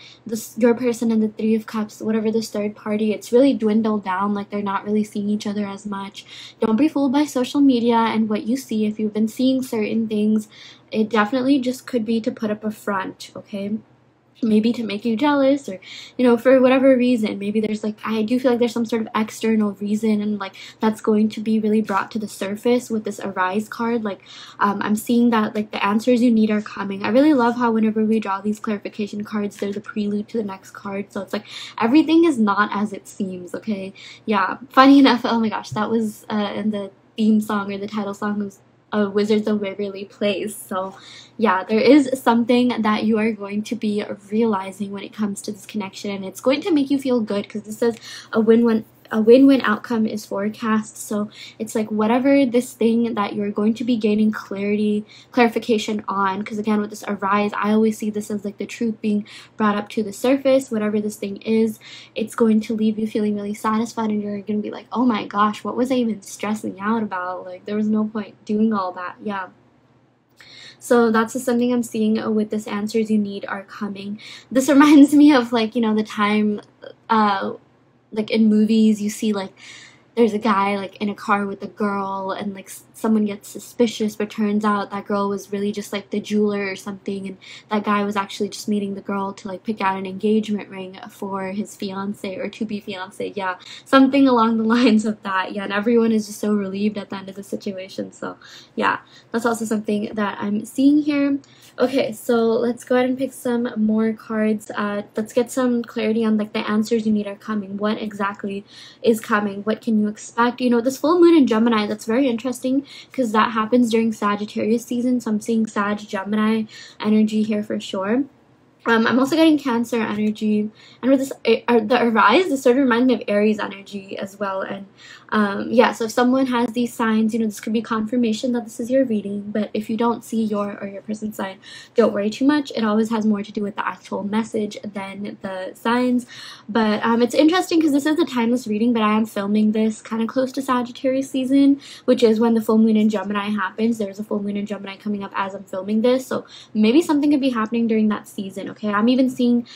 your person and the Three of Cups, whatever this third party, it's really dwindled down. Like, they're not really seeing each other as much. Don't be fooled by social media and what you see. If you've been seeing certain things, it definitely just could be to put up a front, okay? Maybe to make you jealous, or, you know, for whatever reason. Maybe there's, like, I do feel like there's some sort of external reason, and, like, that's going to be really brought to the surface with this Arise card. Like, I'm seeing that, like, the answers you need are coming. I really love how whenever we draw these clarification cards, there's a prelude to the next card. So it's like everything is not as it seems, okay? Yeah, funny enough, oh my gosh, that was in the theme song, or the title song, was Wizards of Waverly Place. So yeah, there is something that you are going to be realizing when it comes to this connection, and it's going to make you feel good, because this says a win-win outcome is forecast. So it's like whatever this thing that you're going to be gaining clarification on, because again, with this Arise, I always see this as like the truth being brought up to the surface. Whatever this thing is, it's going to leave you feeling really satisfied, and you're going to be like, oh my gosh, what was I even stressing out about? Like, there was no point doing all that. Yeah. So that's just something I'm seeing with this answers you need are coming. This reminds me of, like, you know, the time like in movies you see, like, there's a guy, like, in a car with a girl, and, like, someone gets suspicious, but turns out that girl was really just, like, the jeweler or something, and that guy was actually just meeting the girl to, like, pick out an engagement ring for his fiance, or to-be fiance. Yeah, something along the lines of that. Yeah, and everyone is just so relieved at the end of the situation. So yeah, that's also something that I'm seeing here. Okay, so let's go ahead and pick some more cards. Let's get some clarity on, like, the answers you need are coming. What exactly is coming? What can you expect? You know, this full moon in Gemini, that's very interesting, because that happens during Sagittarius season. So I'm seeing Sag Gemini energy here for sure. I'm also getting Cancer energy, and with this the Arise, this sort of reminds me of Aries energy as well. And yeah, so if someone has these signs, you know, this could be confirmation that this is your reading. But if you don't see your or your person's sign, don't worry too much. It always has more to do with the actual message than the signs. But it's interesting, because this is a timeless reading, but I am filming this kind of close to Sagittarius season, which is when the full moon in Gemini happens. There's a full moon in Gemini coming up as I'm filming this, so maybe something could be happening during that season. Okay, I'm even seeing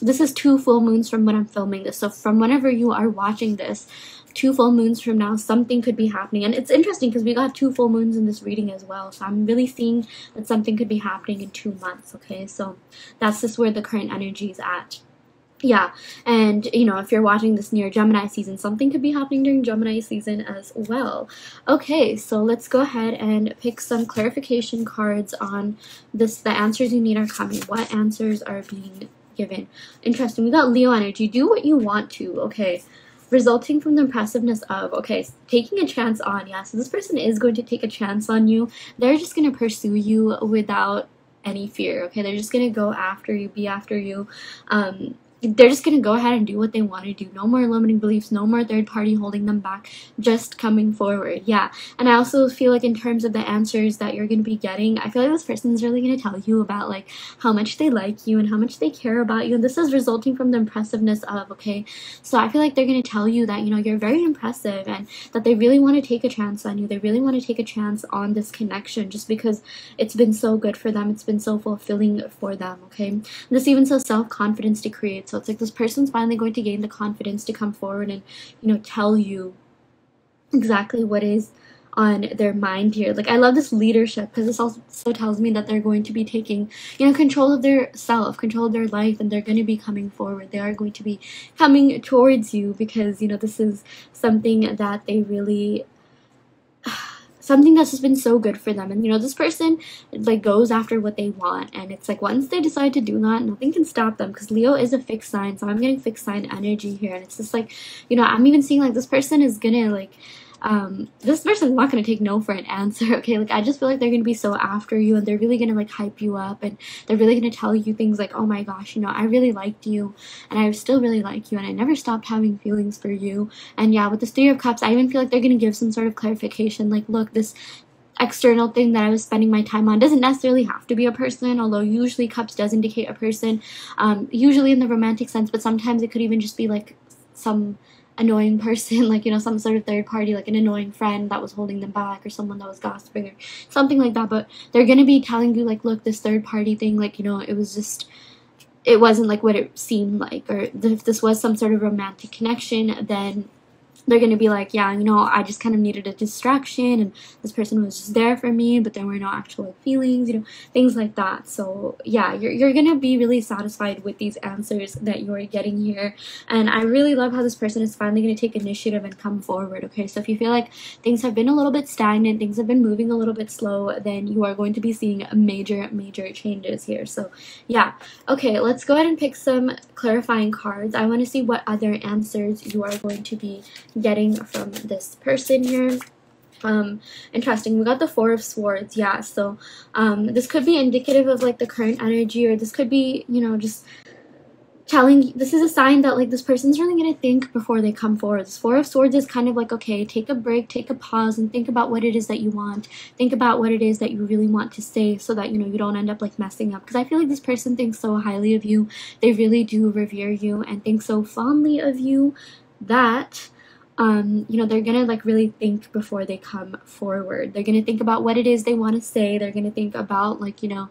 this is 2 full moons from when I'm filming this, so from whenever you are watching this, 2 full moons from now, something could be happening. And it's interesting, because we got 2 full moons in this reading as well, so I'm really seeing that something could be happening in 2 months. Okay, so that's just where the current energy is at. Yeah, and, you know, if you're watching this near Gemini season, something could be happening during Gemini season as well. Okay, so let's go ahead and pick some clarification cards on this. The answers you need are coming. What answers are being given? Interesting. We got Leo energy. Do what you want to. Okay. Resulting from the impressiveness of, okay, taking a chance on. Yeah, so this person is going to take a chance on you. They're just going to pursue you without any fear. Okay, they're just going to go after you, be after you. they're just going to go ahead and do what they want to do. No more limiting beliefs, no more third party holding them back, just coming forward. Yeah. And I also feel like in terms of the answers that you're going to be getting, I feel like this person is really going to tell you about like how much they like you and how much they care about you. And this is resulting from the impressiveness of, okay, so I feel like they're going to tell you that, you know, you're very impressive and that they really want to take a chance on you. They really want to take a chance on this connection just because it's been so good for them. It's been so fulfilling for them. Okay. And this even so self-confidence to create. So it's like this person's finally going to gain the confidence to come forward and, you know, tell you exactly what is on their mind here. Like, I love this leadership because this also tells me that they're going to be taking, you know, control of their self, control of their life, and they're going to be coming forward. They are going to be coming towards you because, you know, this is something that they really something that's just been so good for them. And, you know, this person, like, goes after what they want. And it's like, once they decide to do that, nothing can stop them. Because Leo is a fixed sign. So I'm getting fixed sign energy here. And it's just like, you know, I'm even seeing, like, this person is gonna, like, this person's not going to take no for an answer, okay? Like, I just feel like they're going to be so after you, and they're really going to, like, hype you up, and they're really going to tell you things like, oh my gosh, you know, I really liked you, and I still really like you, and I never stopped having feelings for you. And yeah, with this Three of Cups, I even feel like they're going to give some sort of clarification, like, look, this external thing that I was spending my time on doesn't necessarily have to be a person, although usually Cups does indicate a person, usually in the romantic sense, but sometimes it could even just be, like, some annoying person, like, you know, some sort of third party, like an annoying friend that was holding them back, or someone that was gossiping, or something like that. But they're gonna be telling you, like, look, this third party thing, like, you know, it was just, it wasn't like what it seemed like, or if this was some sort of romantic connection, then they're going to be like, yeah, you know, I just kind of needed a distraction, and this person was just there for me, but there were no actual like, feelings, you know, things like that. So yeah, you're going to be really satisfied with these answers that you're getting here. And I really love how this person is finally going to take initiative and come forward, okay? So if you feel like things have been a little bit stagnant, things have been moving a little bit slow, then you are going to be seeing major changes here. So yeah, okay, let's go ahead and pick some clarifying cards. I want to see what other answers you are going to be getting from this person here. Interesting. We got the Four of Swords. Yeah, so this could be indicative of like the current energy, or this could be, you know, just telling, this is a sign that like this person's really going to think before they come forward. This Four of Swords is kind of like, okay, take a break, take a pause, and think about what it is that you want. Think about what it is that you really want to say, so that, you know, you don't end up like messing up. Because I feel like this person thinks so highly of you. They really do revere you and think so fondly of you that you know, they're gonna like really think before they come forward. They're gonna think about what it is they want to say. They're gonna think about, like, you know,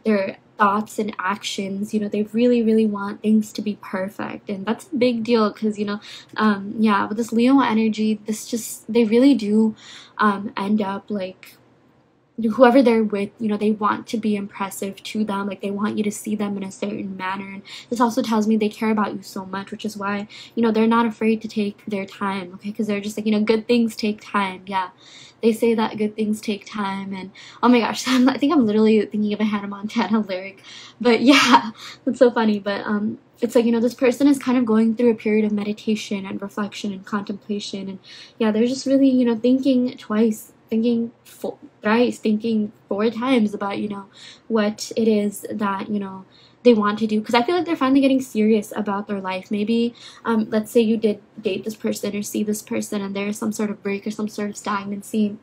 their thoughts and actions. You know, they really want things to be perfect, and that's a big deal because, you know, yeah, with this Leo energy, this just, they really do end up like, whoever they're with, you know, they want to be impressive to them. Like, they want you to see them in a certain manner. And this also tells me they care about you so much, which is why, you know, they're not afraid to take their time, okay? Because they're just like, you know, good things take time. Yeah, they say that good things take time. And oh my gosh, I think I'm literally thinking of a Hannah Montana lyric. But yeah, that's so funny. But it's like, you know, this person is kind of going through a period of meditation and reflection and contemplation. And yeah, they're just really, you know, thinking twice, thinking thrice, thinking 4 times about, you know, what it is that, you know, they want to do. Because I feel like they're finally getting serious about their life. Maybe let's say you did date this person or see this person, and there's some sort of break or some sort of stagnancy.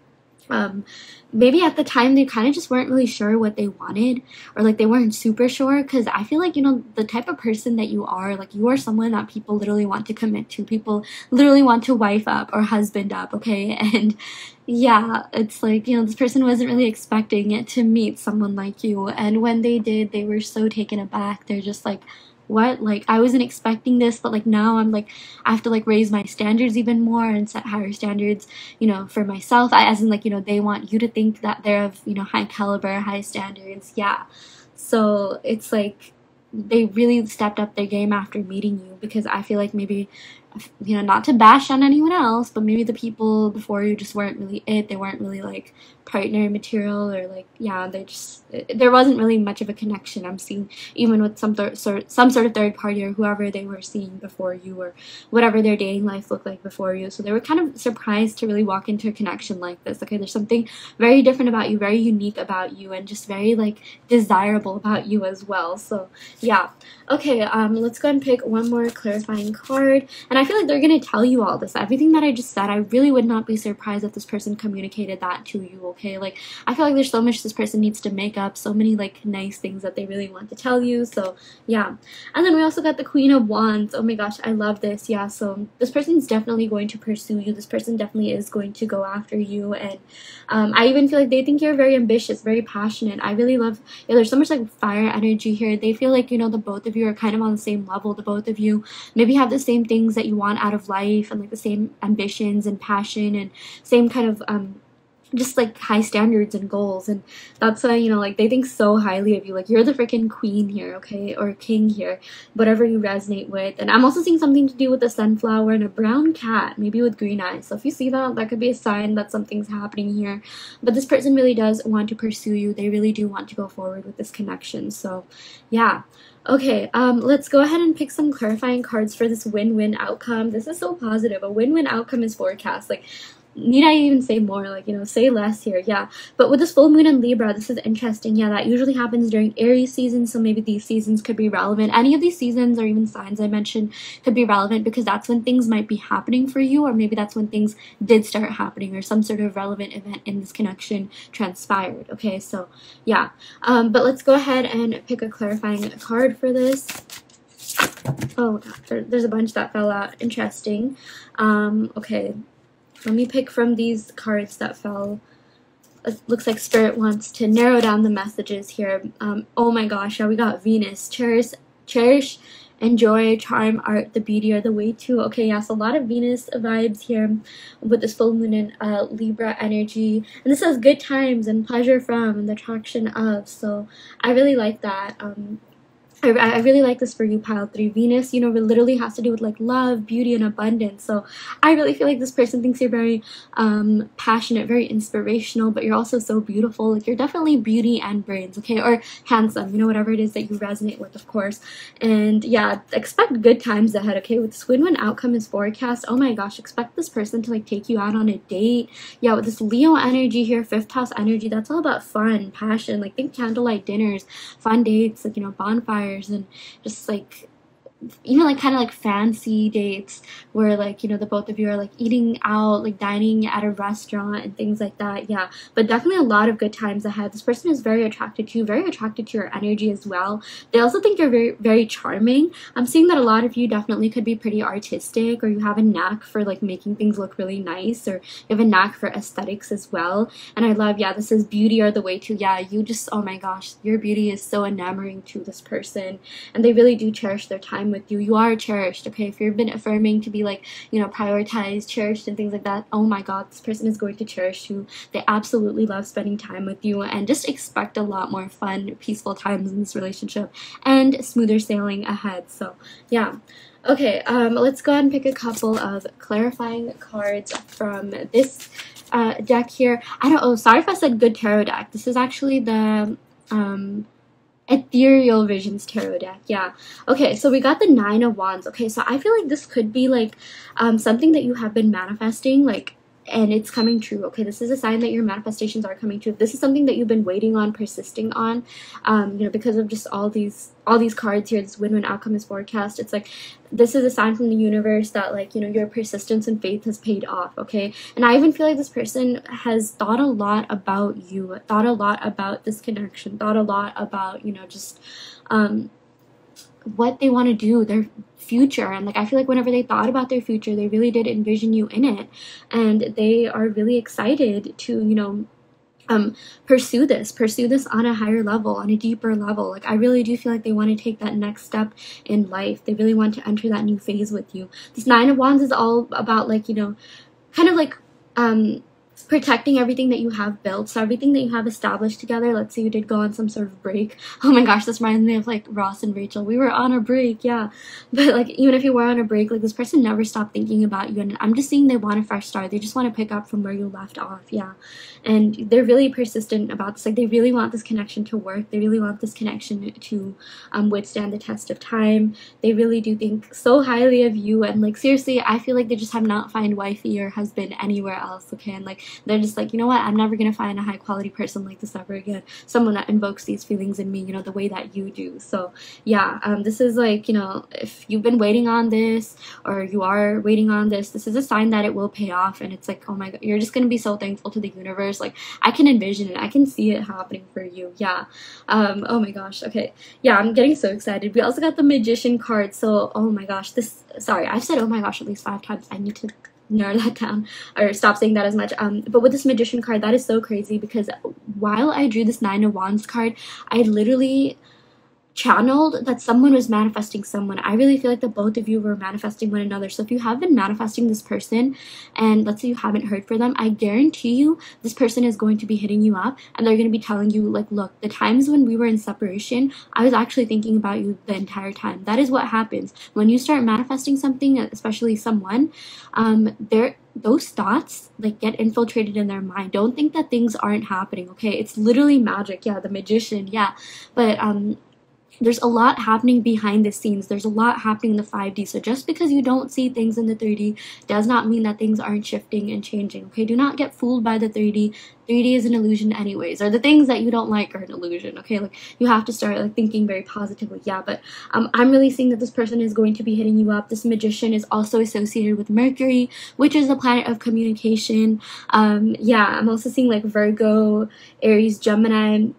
Maybe at the time they kind of just weren't really sure what they wanted, or like they weren't super sure. Because I feel like, you know, the type of person that you are, like, you are someone that people literally want to commit to. People literally want to wife up or husband up, okay? And yeah, it's like, you know, this person wasn't really expecting it to meet someone like you, and when they did, they were so taken aback. They're just like, what? Like, I wasn't expecting this, but like now I'm like, I have to like raise my standards even more and set higher standards, you know, for myself. As in, like, you know, they want you to think that they're of, you know, high caliber, high standards. Yeah, so it's like they really stepped up their game after meeting you. Because I feel like maybe, you know, not to bash on anyone else, but maybe the people before you just weren't really it. They weren't really like partner material, or like, yeah, they just, there wasn't really much of a connection I'm seeing, even with some sort of third party, or whoever they were seeing before you, or whatever their dating life looked like before you. So they were kind of surprised to really walk into a connection like this. Okay, there's something very different about you, very unique about you, and just very like desirable about you as well. So yeah, Okay, let's go and pick one more clarifying card. And I feel like they're gonna tell you all this. Everything that I just said, I really would not be surprised if this person communicated that to you, okay? Like, I feel like there's so much this person needs to make up, so many, like, nice things that they really want to tell you, so, yeah. And then we also got the Queen of Wands. Oh my gosh, I love this, yeah. So, this person's definitely going to pursue you. This person definitely is going to go after you, and I even feel like they think you're very ambitious, very passionate. I really love, yeah, there's so much, like, fire energy here. They feel like, you know, the both of you are kind of on the same level. The both of you maybe have the same things that you want out of life, and like the same ambitions and passion, and same kind of just like high standards and goals. And that's why, you know, like they think so highly of you. Like, you're the freaking queen here, okay, or king here, whatever you resonate with. And I'm also seeing something to do with a sunflower and a brown cat, maybe with green eyes. So if you see that, that could be a sign that something's happening here. But this person really does want to pursue you. They really do want to go forward with this connection. So yeah. Okay, let's go ahead and pick some clarifying cards for this win-win outcome. This is so positive. A win-win outcome is forecast. Like, need I even say more? Like, you know, say less here. Yeah. But with this full moon in Libra, this is interesting. Yeah, that usually happens during Aries season, so maybe these seasons could be relevant. Any of these seasons or even signs I mentioned could be relevant, because that's when things might be happening for you, or maybe that's when things did start happening, or some sort of relevant event in this connection transpired. Okay, so yeah. But let's go ahead and pick a clarifying card for this. Oh, there's a bunch that fell out. Interesting. Okay. Let me pick from these cards that fell. It looks like Spirit wants to narrow down the messages here. Oh my gosh, yeah, we got Venus. Cherish, enjoy, charm, art, the beauty are the way to. Okay, yeah, so a lot of Venus vibes here with this full moon and Libra energy. And this says good times and pleasure from and the attraction of. So I really like that. I really like this for you, pile 3. Venus, you know, it literally has to do with like love, beauty, and abundance. So I really feel like this person thinks you're very passionate, very inspirational, but you're also so beautiful. Like, you're definitely beauty and brains, okay? Or handsome, you know, whatever it is that you resonate with, of course. And yeah, expect good times ahead, okay? With this win-win outcome is forecast. Oh my gosh, expect this person to like take you out on a date. Yeah, with this Leo energy here, 5th house energy, that's all about fun, passion. Like, think candlelight dinners, fun dates, like, you know, bonfires, and just like even like kind of like fancy dates where like, you know, the both of you are like eating out, like dining at a restaurant and things like that. Yeah, but definitely a lot of good times ahead. This person is very attracted to you, very attracted to your energy as well. They also think you're very, very charming. I'm seeing that a lot of you definitely could be pretty artistic, or you have a knack for like making things look really nice, or you have a knack for aesthetics as well. And I love, yeah, this is beauty are the way to. Yeah, you just, oh my gosh, your beauty is so enamoring to this person, and they really do cherish their time with you. You are cherished, okay? If you've been affirming to be like, you know, prioritized, cherished, and things like that, oh my god, this person is going to cherish you. They absolutely love spending time with you, and just expect a lot more fun, peaceful times in this relationship and smoother sailing ahead. So yeah. Okay, let's go ahead and pick a couple of clarifying cards from this deck here. Sorry if I said good tarot deck. This is actually the Ethereal Visions tarot deck. Yeah. Okay, so we got the 9 of Wands. Okay, so I feel like this could be like something that you have been manifesting, like, and it's coming true. Okay, this is a sign that your manifestations are coming true. This is something that you've been waiting on, persisting on, you know, because of just all these cards here. This win-win outcome is forecast. It's like, this is a sign from the universe that, like, you know, your persistence and faith has paid off, okay? And I even feel like this person has thought a lot about you, thought a lot about this connection, thought a lot about, you know, just what they want to do, their future. And like, I feel like whenever they thought about their future, they really did envision you in it, and they are really excited to, you know, pursue this on a higher level, on a deeper level. Like, I really do feel like they want to take that next step in life. They really want to enter that new phase with you. This 9 of Wands is all about, like, you know, kind of like protecting everything that you have built, so everything that you have established together. Let's say you did go on some sort of break. Oh my gosh, this reminds me of like Ross and Rachel. We were on a break, yeah. But like, even if you were on a break, like, this person never stopped thinking about you, and I'm just seeing they want a fresh start. They just want to pick up from where you left off, yeah. And they're really persistent about this. Like, they really want this connection to work. They really want this connection to withstand the test of time. They really do think so highly of you, and like, seriously, I feel like they just have not found wifey or husband anywhere else, okay? And like, they're just like, you know what, I'm never gonna find a high quality person like this ever again, someone that invokes these feelings in me, you know, the way that you do. So yeah, this is like, you know, if you've been waiting on this, or you are waiting on this is a sign that it will pay off. And it's like, oh my god, you're just gonna be so thankful to the universe. Like, I can envision it, I can see it happening for you. Yeah. Oh my gosh. Okay, yeah, I'm getting so excited. We also got the Magician card. So oh my gosh, this, sorry, I've said oh my gosh at least 5 times. I need to narrow that down, or stop saying that as much. But with this Magician card, that is so crazy, because while I drew this 9 of Wands card, I literally channeled that someone was manifesting someone. I really feel like the both of you were manifesting one another. So if you have been manifesting this person, and let's say you haven't heard from them, I guarantee you this person is going to be hitting you up, and they're going to be telling you, like, look, the times when we were in separation, I was actually thinking about you the entire time. That is what happens when you start manifesting something, especially someone. Those thoughts like get infiltrated in their mind. Don't think that things aren't happening, okay? It's literally magic. Yeah, the Magician, yeah. But there's a lot happening behind the scenes. There's a lot happening in the 5D. So just because you don't see things in the 3D does not mean that things aren't shifting and changing, okay? Do not get fooled by the 3D. 3D is an illusion anyways, or the things that you don't like are an illusion, okay? Like, you have to start like thinking very positively. Yeah, but I'm really seeing that this person is going to be hitting you up. This Magician is also associated with Mercury, which is the planet of communication. Yeah, I'm also seeing like Virgo, Aries, Gemini,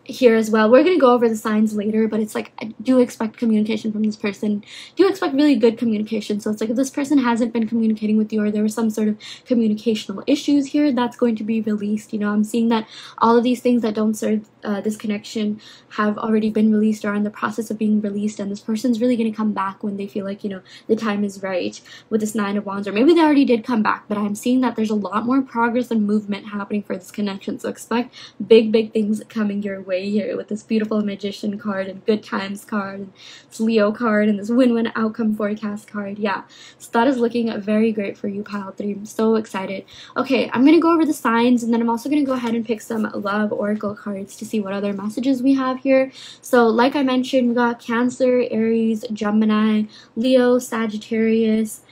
here as well. We're going to go over the signs later, but it's like, I do expect communication from this person. Do expect really good communication. So it's like, if this person hasn't been communicating with you, or there was some sort of communicational issues here, that's going to be released. You know, I'm seeing that all of these things that don't serve this connection have already been released, or are in the process of being released, and this person's really going to come back when they feel like, you know, the time is right with this 9 of Wands, or maybe they already did come back, but I'm seeing that there's a lot more progress and movement happening for this connection. So expect big things coming your way here with this beautiful Magician card, and Good Times card, and this Leo card, and this Win-Win Outcome Forecast card. Yeah, so that is looking very great for you, Pile 3. I'm so excited. Okay, I'm going to go over the signs, and then I'm also going to go ahead and pick some love oracle cards to see what other messages we have here. So like I mentioned, we got Cancer, Aries, Gemini, Leo, Sagittarius,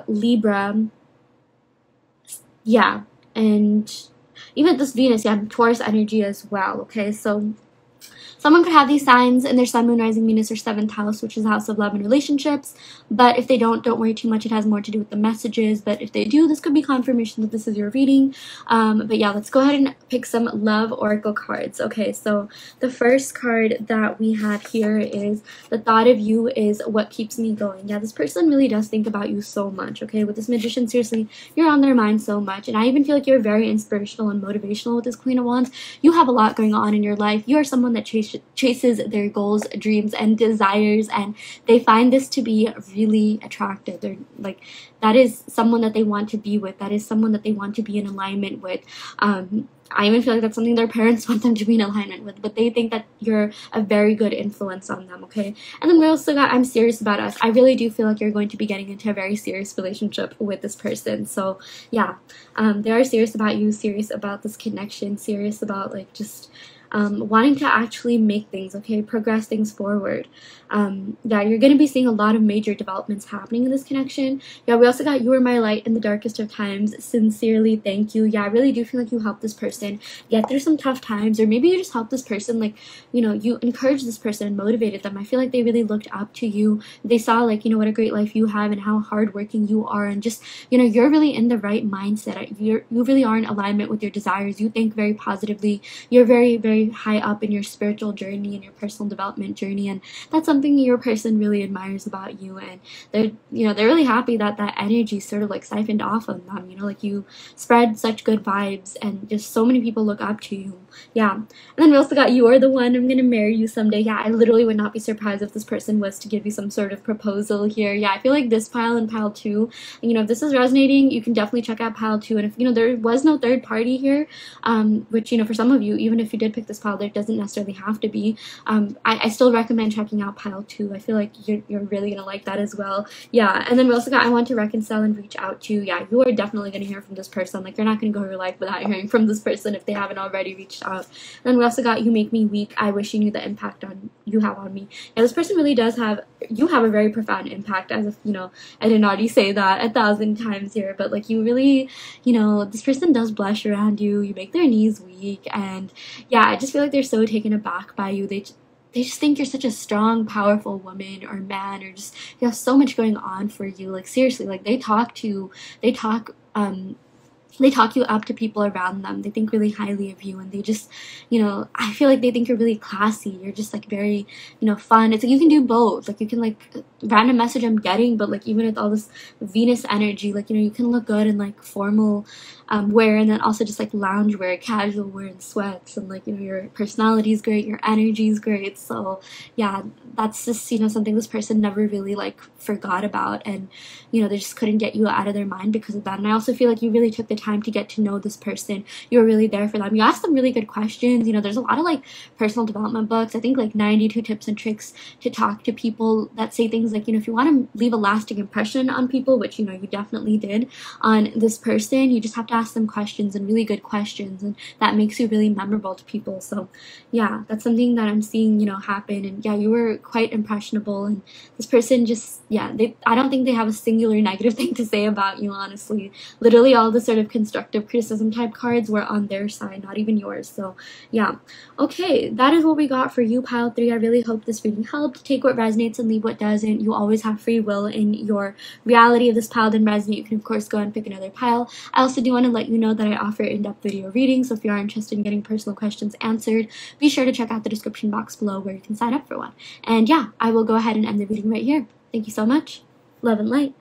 Libra, yeah, and even this Venus, yeah, Taurus energy as well, okay? So someone could have these signs in their Sun, Moon, Rising, Venus, or 7th house, which is the house of love and relationships. But if they don't worry too much. It has more to do with the messages. But if they do, this could be confirmation that this is your reading. But yeah, let's go ahead and pick some love oracle cards. Okay, so the first card that we have here is the thought of you is what keeps me going. Yeah, this person really does think about you so much, okay? With this Magician, seriously, you're on their mind so much. And I even feel like you're very inspirational and motivational with this Queen of Wands. You have a lot going on in your life. You are someone that chases their goals, dreams, and desires, and they find this to be really attractive. They're like, that is someone that they want to be with. That is someone that they want to be in alignment with. I even feel like that's something their parents want them to be in alignment with, but they think that you're a very good influence on them, okay? And then we also got I'm serious about us. I really do feel like you're going to be getting into a very serious relationship with this person. So yeah, they are serious about you, serious about this connection, serious about like just wanting to actually make things, okay, progress things forward. Yeah, you're going to be seeing a lot of major developments happening in this connection. Yeah, we also got you are my light in the darkest of times. Sincerely, thank you. Yeah, I really do feel like you helped this person get through some tough times, or maybe you just helped this person, like, you know, you encouraged this person and motivated them. I feel like they really looked up to you. They saw, like, you know, what a great life you have and how hardworking you are, and just, you know, you're really in the right mindset. You really are in alignment with your desires. You think very positively. You're very high up in your spiritual journey and your personal development journey, and that's something your person really admires about you. And they're, you know, they're really happy that that energy sort of like siphoned off on them, you know, like you spread such good vibes, and just so many people look up to you. Yeah. And then we also got you are the one, I'm gonna marry you someday. Yeah, I literally would not be surprised if this person was to give you some sort of proposal here. Yeah, I feel like this pile and pile 2, and, you know, if this is resonating, you can definitely check out pile 2. And if, you know, there was no third party here, which, you know, for some of you, even if you did pick this pile. There doesn't necessarily have to be. I still recommend checking out pile 2. I feel like you're really gonna like that as well. Yeah, and then we also got I want to reconcile and reach out to. Yeah, you are definitely gonna hear from this person. Like, you're not gonna go your life without hearing from this person if they haven't already reached out. And then we also got you make me weak. I wish you knew the impact you have on me. Yeah, this person really does have, you have a very profound impact, as if, you know, I didn't already say that 1,000 times here, but like, you really, you know, this person does blush around you. You make their knees weak, and yeah, I just feel like they're so taken aback by you. They just think you're such a strong, powerful woman or man, or just you have so much going on for you. Like, seriously, like they talk you up to people around them. They think really highly of you, and they just, you know, I feel like they think you're really classy. You're just like very, you know, fun. It's like you can do both. Like, you can, like, random message I'm getting, but like even with all this Venus energy, like, you know, you can look good in like formal wear, and then also just like lounge wear, casual wear, and sweats, and like, you know, your personality is great, your energy is great. So yeah, that's just, you know, something this person never really like forgot about, and you know, they just couldn't get you out of their mind because of that. And I also feel like you really took the time to get to know this person. You were really there for them. You asked them really good questions. You know, there's a lot of like personal development books, I think like 92 tips and tricks to talk to people, that say things like, you know, if you want to leave a lasting impression on people, which, you know, you definitely did on this person, you just have to ask them questions, and really good questions, and that makes you really memorable to people. So yeah, that's something that I'm seeing, you know, happen. And yeah, you were quite impressionable, and this person just, yeah, I don't think they have a singular negative thing to say about you, honestly. Literally all the sort of constructive criticism type cards were on their side, not even yours. So yeah, okay, that is what we got for you, pile 3. I really hope this reading helped. Take what resonates and leave what doesn't. You always have free will in your reality. If this pile didn't resonate, you can of course go and pick another pile. I also do want to let you know that I offer in-depth video readings, so if you are interested in getting personal questions answered, be sure to check out the description box below where you can sign up for one. And yeah, I will go ahead and end the reading right here. Thank you so much. Love and light.